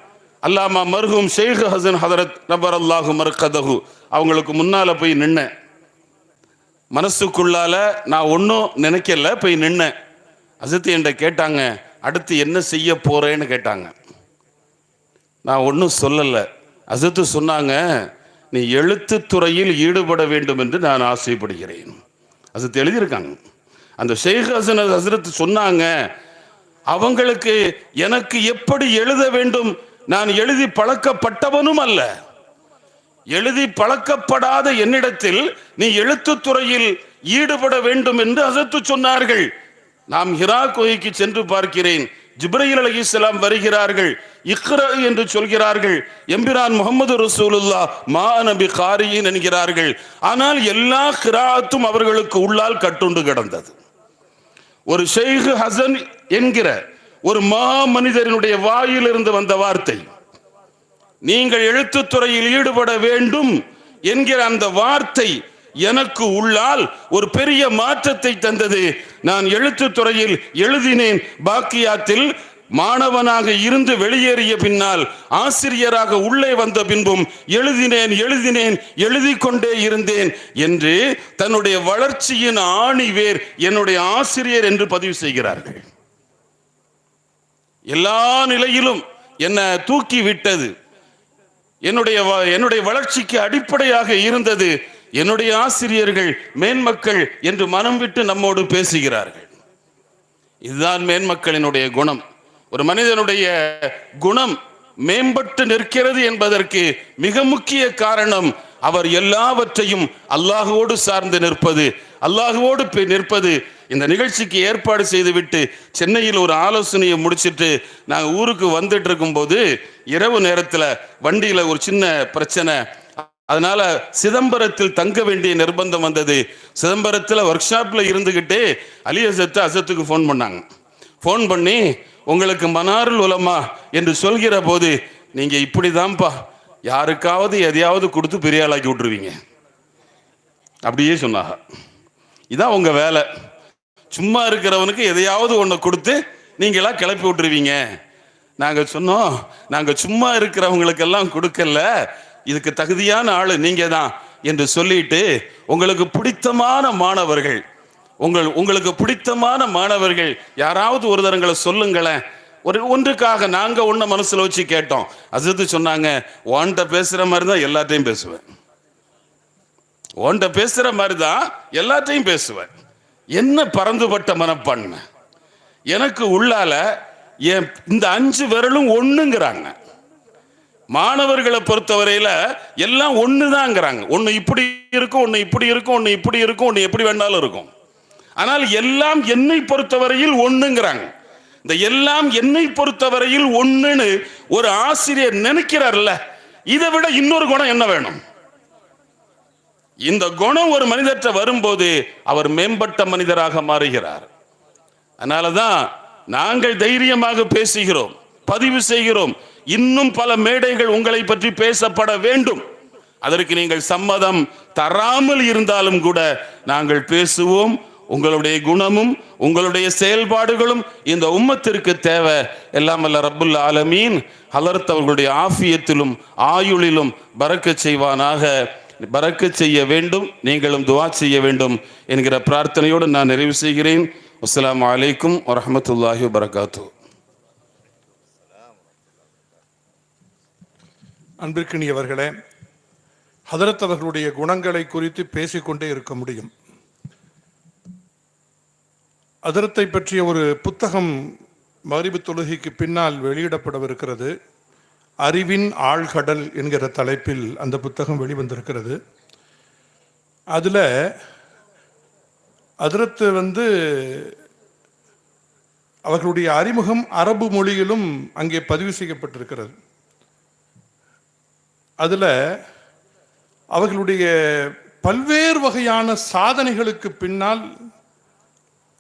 அல்லாமா மர்ஹூம் ஷேக் ஹசன் ஹதரத் நபர் அல்லாஹு மர்கதஹு அவங்களுக்கு முன்னால போய் நின்னேன். மனசுக்குள்ளால நான் ஒன்றும் நினைக்கல, போய் நின்னேன். அசத்து என்கிட்ட கேட்டாங்க, அடுத்து என்ன செய்ய போறேன்னு கேட்டாங்க. நான் ஒன்றும் சொல்லலை. அசத்து சொன்னாங்க, நீ எழுத்து துறையில் ஈடுபட வேண்டும் என்று நான் ஆசைப்படுகிறேன். அசத்து எழுதியிருக்காங்க. அந்த ஷேக் ஹசன் ஹசரத் சொன்னாங்க, அவங்களுக்கு எனக்கு எப்படி எழுத வேண்டும், நான் எழுதி பழக்கப்பட்டவனும் அல்ல. எழுதி பழக்கப்படாத என்னிடத்தில் நீ எழுத்துத்துறையில் ஈடுபட வேண்டும் என்று ஹசரத் சொன்னார்கள். நாம் ஹிரா குகைக்கு சென்று பார்க்கிறேன். ஜிப்ரீல் அலைஹிஸ்ஸலாம் வருகிறார்கள், இக்ரா என்று சொல்கிறார்கள். எம்பிரான் முஹம்மது ரசூலுல்லாஹ் மா நபி காரியின் என்கிறார்கள். ஆனால் எல்லா கிராத்தும் அவர்களுக்கு உள்ளால் கட்டுண்டு கிடந்தது. ஒரு ஷேக் ஹசன் என்கிற ஒரு மா மனிதனுடைய வாயிலிருந்து வந்த வார்த்தை, நீங்கள் எழுத்துத்துறையில் ஈடுபட வேண்டும் என்கிற அந்த வார்த்தை எனக்கு உள்ளால் ஒரு பெரிய மாற்றத்தை தந்தது. நான் எழுத்துத்துறையில் எழுதினேன். பாக்கியாத்தில் மாணவனாக இருந்து வெளியேறிய பின்னால் ஆசிரியராக உள்ளே வந்த பின்பும் எழுதினேன், எழுதி கொண்டே இருந்தேன் என்று தன்னுடைய வளர்ச்சியின் ஆணிவேர் என்னுடைய ஆசிரியர் என்று பதிவு செய்கிறார்கள். எல்லா நிலையிலும் என்ன தூக்கி விட்டது, என்னுடைய வளர்ச்சிக்கு அடிப்படையாக இருந்தது என்னுடைய ஆசிரியர்கள், மேன்மக்கள் என்று மனம் விட்டு நம்மோடு பேசுகிறார்கள். இதுதான் மேன்மக்களினுடைய குணம். ஒரு மனிதனுடைய குணம் மேம்பட்டு நிற்கிறது என்பதற்கு மிக முக்கிய காரணம் அவர் எல்லாவற்றையும் அல்லாஹுவோடு சார்ந்து நிற்பது, அல்லாஹுவோடு நிற்பது. இந்த நிகழ்ச்சிக்கு ஏற்பாடு செய்துவிட்டு சென்னையில் ஒரு ஆலோசனையை முடிச்சுட்டு நாங்கள் ஊருக்கு வந்துட்டு இருக்கும்போது இரவு நேரத்தில் வண்டியில் ஒரு சின்ன பிரச்சனை. அதனால சிதம்பரத்தில் தங்க வேண்டிய நிர்பந்தம் வந்தது. சிதம்பரத்தில் ஒர்க் ஷாப்பில் இருந்துக்கிட்டே அலி அசத்துக்கு ஃபோன் பண்ணாங்க. ஃபோன் பண்ணி, உங்களுக்கு மனாருல் உலமா என்று சொல்கிற போது நீங்கள் இப்படி தான்ப்பா யாருக்காவது எதையாவது கொடுத்து பெரிய ஆளாக்கி விட்டுருவீங்க அப்படியே சொன்னாங்க. இதான் உங்கள் வேலை, சும்மா இருக்கிறவனுக்கு எதையாவது ஒன்று கொடுத்து நீங்களா கிளப்பி விட்டுருவீங்க. நாங்கள் சொன்னோம், நாங்கள் சும்மா இருக்கிறவங்களுக்கெல்லாம் கொடுக்கல, இதுக்கு தகுதியான ஆளு நீங்க தான் என்று சொல்லிட்டு, உங்களுக்கு பிடித்தமான மாணவர்கள், உங்களுக்கு பிடித்தமான மாணவர்கள் யாராவது ஒரு தரங்களை சொல்லுங்களேன். ஒன்றுக்காக நாங்க ஒன்ன மனசுல வச்சு கேட்டோம். அசத்து சொன்னாங்க, ஓன்ட்ட பேசுற மாதிரி தான் எல்லாத்தையும் பேசுவேன், ஓன்ட்ட பேசுற மாதிரி தான் எல்லாத்தையும் பேசுவேன். என்ன பறந்துபட்ட மனப்பான்மை எனக்கு உள்ளால. இந்த 5 விரலும் ஒண்ணுங்கிறாங்க. மாணவர்களை பொறுத்தவரையில எல்லாம் ஒண்ணுதாங்கிறாங்க. ஒண்ணு இப்படி இருக்கும், ஒண்ணு இப்படி இருக்கும், ஒண்ணு இப்படி இருக்கும், ஒண்ணு எப்படி வேண்டாலும் இருக்கும். ஆனால் எல்லாம் என்னை பொறுத்தவரையில் ஒண்ணுங்கிறாங்க. இந்த எல்லாம் என்னை பொறுத்தவரையில் ஒண்ணுன்னு ஒரு ஆசிரியர் நினைக்கிறார்ல, இதை விட இன்னொரு குணம் என்ன வேணும்? இந்த குணம் ஒரு மனிதற்ற வரும்போது அவர் மேம்பட்ட மனிதராக மாறுகிறார். அதனாலதான் நாங்கள் தைரியமாக பேசுகிறோம், பதிவு செய்கிறோம். இன்னும் பல மேடைகள் உங்களை பற்றி பேசப்பட வேண்டும். அதற்கு நீங்கள் சம்மதம் தராமல் இருந்தாலும் கூட நாங்கள் பேசுவோம். உங்களுடைய குணமும் உங்களுடைய செயல்பாடுகளும் இந்த உம்மத்திற்கு தேவை. எல்லாம் அல்ல ரப்புல் ஆலமீன் ஹலரத் அவர்களுடைய ஆஃபியத்திலும் ஆயுளிலும் பரக்கத் செய்வானாக. பரக்கத் செய்ய வேண்டும், நீங்களும் துஆ செய்ய வேண்டும் என்கிற பிரார்த்தனையோடு நான் நிறைவு செய்கிறேன். அஸ்ஸலாமு அலைக்கும் வரஹ்மத்துல்லாஹி வபரகாத்துஹு. அன்பிற்கினியவர்களே, ஹதரத் அவர்களுடைய குணங்களை குறித்து பேசிக்கொண்டே இருக்க முடியும். ஹதரத்தை பற்றிய ஒரு புத்தகம் மக்ரிபு தொழுகைக்கு பின்னால் வெளியிடப்படவிருக்கிறது. அறிவின் ஆழ்கடல் என்கிற தலைப்பில் அந்த புத்தகம் வெளிவந்திருக்கிறது. அதில் ஹஜ்ரத் அவர்களுடைய அறிமுகம் அரபு மொழியிலும் அங்கே பதிவு செய்யப்பட்டிருக்கிறது. அதில் அவர்களுடைய பல்வேறு வகையான சாதனைகளுக்கு பின்னால்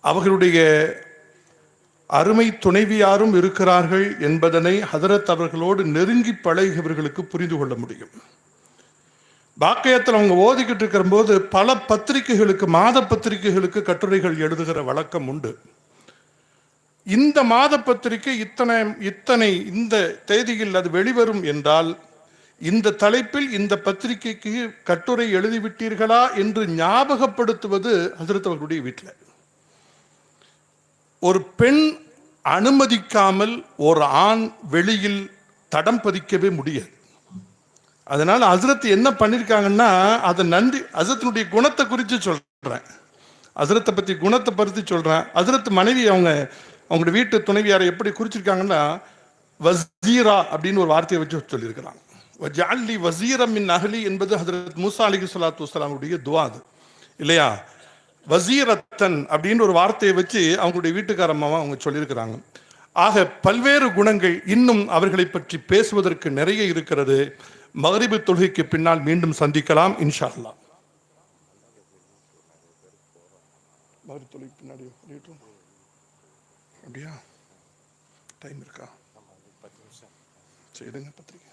அவர்களுடைய அருமை துணைவியாரும் இருக்கிறார்கள் என்பதனை ஹஜ்ரத் அவர்களோடு நெருங்கி பழகியவர்களுக்கு புரிந்து கொள்ள முடியும். பாக்கியத்தில் அவங்க ஓதிக்கிட்டு இருக்கிற போது பல பத்திரிகைகளுக்கு, மாத பத்திரிகைகளுக்கு கட்டுரைகள் எழுதுகிற வழக்கம் உண்டு. இந்த மாத பத்திரிகை இத்தனை இந்த தேதியில் அது வெளிவரும் என்றால் இந்த தலைப்பில் இந்த பத்திரிகைக்கு கட்டுரை எழுதிவிட்டீர்களா என்று ஞாபகப்படுத்துவது ஹஜ்ரத் அவர்களுடைய வீட்டில். ஒரு பெண் அனுமதிக்காமல் ஒரு ஆண் வெளியில் தடம் பதிக்கவே முடியாது. அதனால ஹஜ்ரத் என்ன பண்ணியிருக்காங்கன்னா, அதை நன்றி ஹஜ்ரத்தினுடைய குணத்தை குறித்து சொல்றேன், ஹஜ்ரத்தை பற்றி குணத்தை பற்றி சொல்றேன். ஹஜ்ரத் மனைவி அவங்களுடைய வீட்டு துணைவியாரை எப்படி குறிச்சிருக்காங்கன்னா, வசீரா அப்படின்னு ஒரு வார்த்தையை வச்சு சொல்லியிருக்கிறாங்க. வஜஅல்லி வசீரம் மின் அஹ்லி என்பது ஹஜ்ரத் மூசா அலைஹிஸ்ஸலாத்து வஸ்ஸலாமுடைய துஆ அது இல்லையா? வசீரத்தன் அப்படின்னு ஒரு வார்த்தையை வச்சு அவங்களுடைய வீட்டுக்காரம்மாவை அவங்க சொல்லியிருக்கிறாங்க. ஆக பல்வேறு குணங்கள் இன்னும் அவர்களை பற்றி பேசுவதற்கு நிறைய இருக்கிறது. மக்ரிபு தொழுகைக்கு பின்னால் மீண்டும் சந்திக்கலாம் இன்ஷா அல்லாஹ். மக்ரிபு தொழுகைக்கு பின்னாடி அப்படியா? டைம் இருக்கா? சரிங்க, பத்திரிக்கை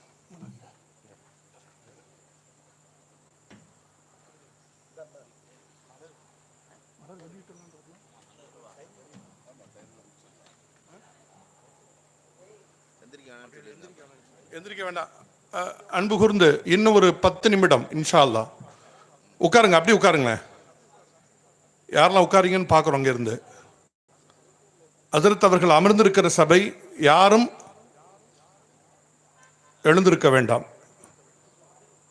எந்திரிக்க வேண்டாம். அன்பு கூர்ந்து இன்னும் ஒரு 10 நிமிடம் இன்ஷா அல்லாஹ். உட்காருங்க, அப்படி உட்காருங்க. யாரெல்லாம் உட்காருங்கன்னு பார்க்குறோம் அங்கே இருந்து. ஹஜ்ரத் அவர்கள் அமர்ந்திருக்கிற சபை, யாரும் எழுந்திருக்க வேண்டாம்.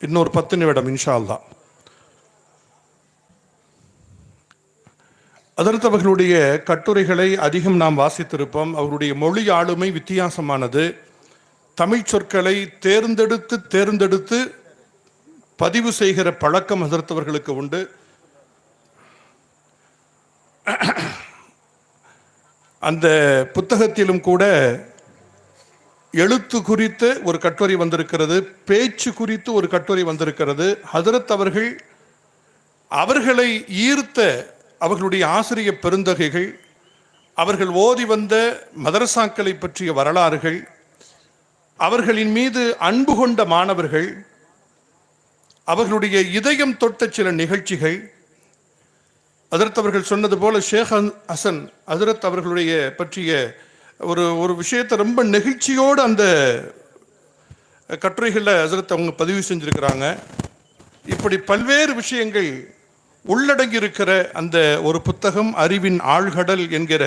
இன்னொரு 10 நிமிடம் இன்ஷா அல்லாஹ். ஹஜ்ரத் அவர்களுடைய கட்டுரைகளை அதிகம் நாம் வாசித்திருப்போம். அவருடைய மொழி ஆளுமை வித்தியாசமானது. தமிழ் சொற்களை தேர்ந்தெடுத்து பதிவு செய்கிற பழக்கம் ஹஜ்ரத் அவர்களுக்கு உண்டு. அந்த புத்தகத்திலும் கூட எழுத்து குறித்து ஒரு கட்டுரை வந்திருக்கிறது, பேச்சு குறித்து ஒரு கட்டுரை வந்திருக்கிறது. ஹஜ்ரத் அவர்களை ஈர்த்த அவர்களுடைய ஆசிரிய பெருந்தகைகள், அவர்கள் ஓதி வந்த மதரசாக்களை பற்றிய வரலாறுகள், அவர்களின் மீது அன்பு கொண்ட மாணவர்கள், அவர்களுடைய இதயம் தொட்ட சில நிகழ்ச்சிகள். ஹஜ்ரத் அவர்கள் சொன்னது போல ஷேக் ஹசன் ஹஜ்ரத் அவர்களுடைய பற்றிய ஒரு விஷயத்தை ரொம்ப நெகிழ்ச்சியோடு அந்த கட்டுரைகளில் ஹஜ்ரத் அவங்க பதிவு செஞ்சிருக்கிறாங்க. இப்படி பல்வேறு விஷயங்கள் உள்ளடங்கி இருக்கிற அந்த ஒரு புத்தகம் அறிவின் ஆழ்கடல் என்கிற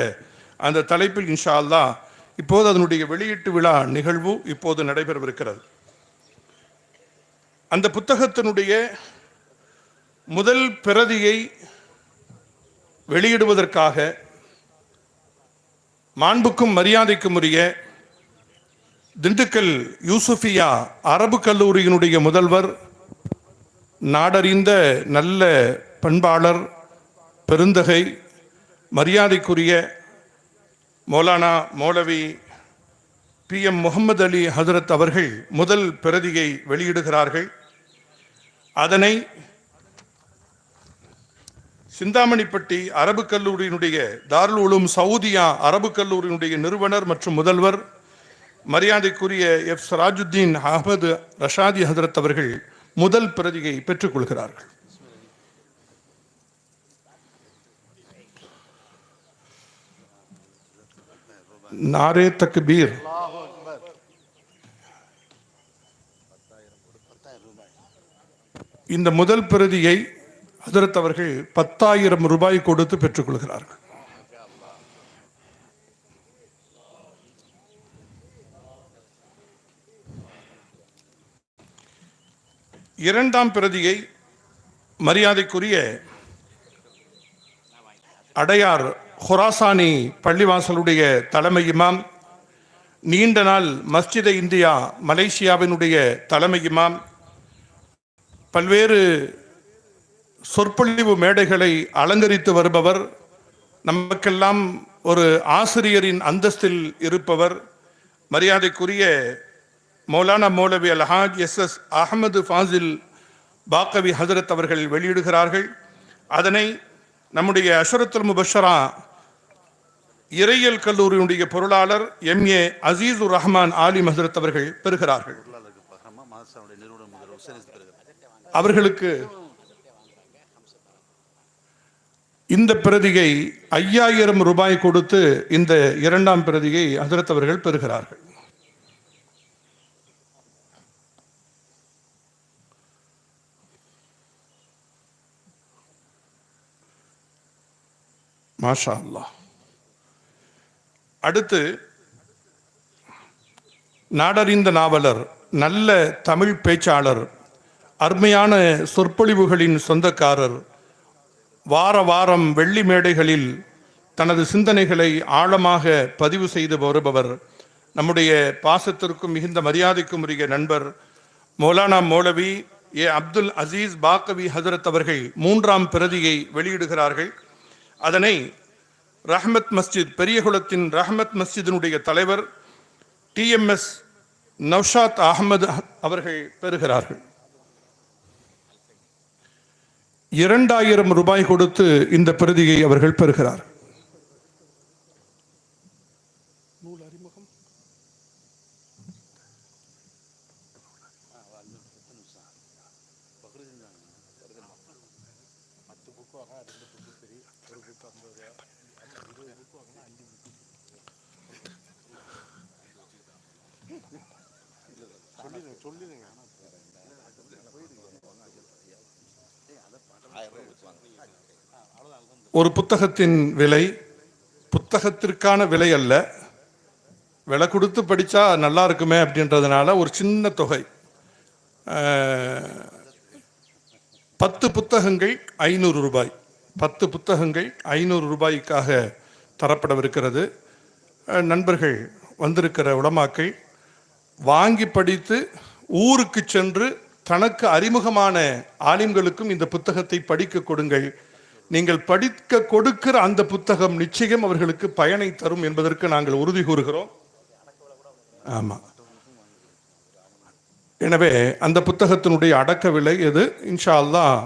அந்த தலைப்பில் இன்ஷா அல்லாஹ் இப்போது அதனுடைய வெளியீட்டு விழா நிகழ்வு இப்போது நடைபெறவிருக்கிறது. அந்த புத்தகத்தினுடைய முதல் பிரதியை வெளியிடுவதற்காக மாண்புக்கும் மரியாதைக்கும் உரிய திண்டுக்கல் யூசுஃபியா அரபு கல்லூரியினுடைய முதல்வர், நாடறிந்த நல்ல பண்பாளர், பெருந்தகை, மரியாதைக்குரிய மௌலானா மௌலவி PM முகமது அலி ஹஜ்ரத் அவர்கள் முதல் பிரதியை வெளியிடுகிறார்கள். அதனை சிந்தாமணிப்பட்டி அரபு கல்லூரியினுடைய தாருல் உலூம் சவுதியா அரபு கல்லூரியினுடைய நிறுவனர் மற்றும் முதல்வர் மரியாதைக்குரிய F சிராஜுத்தீன் அஹமது ரஷாதி ஹஜ்ரத் அவர்கள் முதல் பிரதியை பெற்றுக்கொள்கிறார்கள். நாரே தக்பீர். இந்த முதல் பிரதியை ஹஜ்ரத் அவர்கள் 10,000 ரூபாய் கொடுத்து பெற்றுக்கொள்கிறார்கள். இரண்டாம் பிரதியை மரியாதைக்குரிய அடையார் ஹுராசானி பள்ளிவாசலுடைய தலைமை இமாம், நீண்ட நாள் மஸ்ஜித் இந்தியா மலேசியாவினுடைய தலைமை இமாம், பல்வேறு சொற்பொழிவு மேடைகளை அலங்கரித்து வருபவர், நமக்கெல்லாம் ஒரு ஆசிரியரின் அந்தஸ்தில் இருப்பவர், மரியாதைக்குரிய மௌலானா மௌலவி அல்ஹாஜ் எஸ் அஹமது ஃபாசில் பாக்கவி ஹசரத் அவர்கள் வெளியிடுகிறார்கள். அதனை நம்முடைய அஷரத்துல் முபஷரா இறையியல் கல்லூரியினுடைய பொருளாளர் MA அசீசுர் ரஹ்மான் ஆலிம் ஹசரத் அவர்கள் பெறுகிறார்கள். அவர்களுக்கு இந்த பிரதிகை 5000 ரூபாய் கொடுத்து இந்த இரண்டாம் பிரதிகை ஹசரத் அவர்கள் பெறுகிறார்கள். மாஷா அல்லாஹ். அடுத்து நாடறிந்த நாவலர், நல்ல தமிழ் பேச்சாளர், அருமையான சொற்பொழிவுகளின் சொந்தக்காரர், வார வாரம் வெள்ளி மேடைகளில் தனது சிந்தனைகளை ஆழமாக பதிவு செய்து வருபவர், நம்முடைய பாசத்திற்கும் மிகுந்த மரியாதைக்கும் உரிய நண்பர் மௌலானா மௌலவி அப்துல் அசீஸ் பாக்கவி ஹசரத் அவர்கள் 3ஆம் பிரதியை வெளியிடுகிறார்கள். அதனை ரஹ்மத் மஸ்ஜித், பெரியகுளத்தின் ரஹ்மத் மஸ்ஜிதினுடைய தலைவர் TMS நௌஷாத் அகமது அவர்கள் பெறுகிறார்கள். 2000 ரூபாய் கொடுத்து இந்த பிரதியை அவர்கள் பெறுகிறார். ஒரு புத்தகத்தின் விலை புத்தகத்திற்கான விலை அல்ல, விலை கொடுத்து படித்தா நல்லா இருக்குமே அப்படின்றதுனால ஒரு சின்ன தொகை, 10 புத்தகங்கள் 500 ரூபாய், 10 புத்தகங்கள் 500 ரூபாய்க்காக தரப்படவிருக்கிறது. நண்பர்கள் வந்திருக்கிற உலமாக்கள் வாங்கி படித்து ஊருக்கு சென்று தனக்கு அறிமுகமான ஆலிம்களுக்கும் இந்த புத்தகத்தை படிக்க கொடுங்கள். நீங்கள் படிக்க கொடுக்கிற அந்த புத்தகம் நிச்சயம் அவர்களுக்கு பயனை தரும் என்பதற்கு நாங்கள் உறுதி கூறுகிறோம். ஆமா, எனவே அந்த புத்தகத்தினுடைய அடக்க விலை எது? இன்ஷா அல்லாஹ்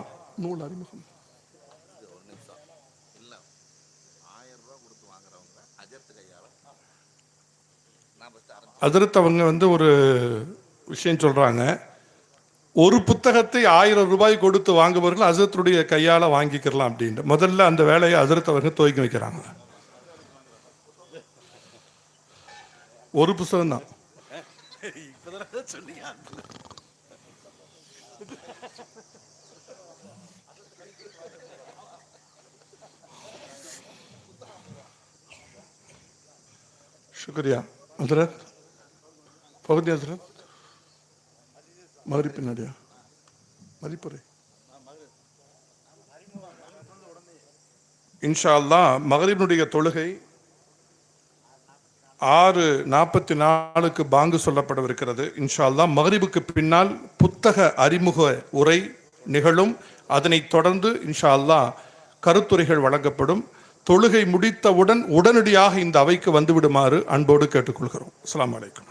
நூல் அறிமுகம் ஹஜ்ரத் அவங்க ஒரு விஷயம் சொல்றாங்க. ஒரு புத்தகத்தை 1000 ரூபாய் கொடுத்து வாங்குபவர்கள் ஹஜ்ரத்துடைய கையால வாங்கிக்கலாம் அப்படின்ட்டு முதல்ல அந்த வேலையை ஹஜ்ரத் அவர்கள் துவக்கி வைக்கிறாங்க. ஒரு புத்தகம் தான். शुक्रिया हजरत फौदी हजरत मगरिब पिन्नाडिया मरिपुरे இன்ஷா அல்லாஹ் மகரிபினுடைய தொழுகை 6:44க்கு பாங்கு சொல்லப்படவிருக்கிறது. இன்ஷா அல்லாஹ் மகரிபுக்கு பின்னால் புத்தக அறிமுக உரை நிகழும். அதனைத் தொடர்ந்து இன்ஷா அல்லாஹ் கருத்துரைகள் வழங்கப்படும். தொழுகை முடித்தவுடன் உடனடியாக இந்த அவைக்கு வந்துவிடுமாறு அன்போடு கேட்டுக்கொள்கிறோம். அஸ்ஸலாமு அலைக்கும்.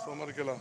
सोमवार केला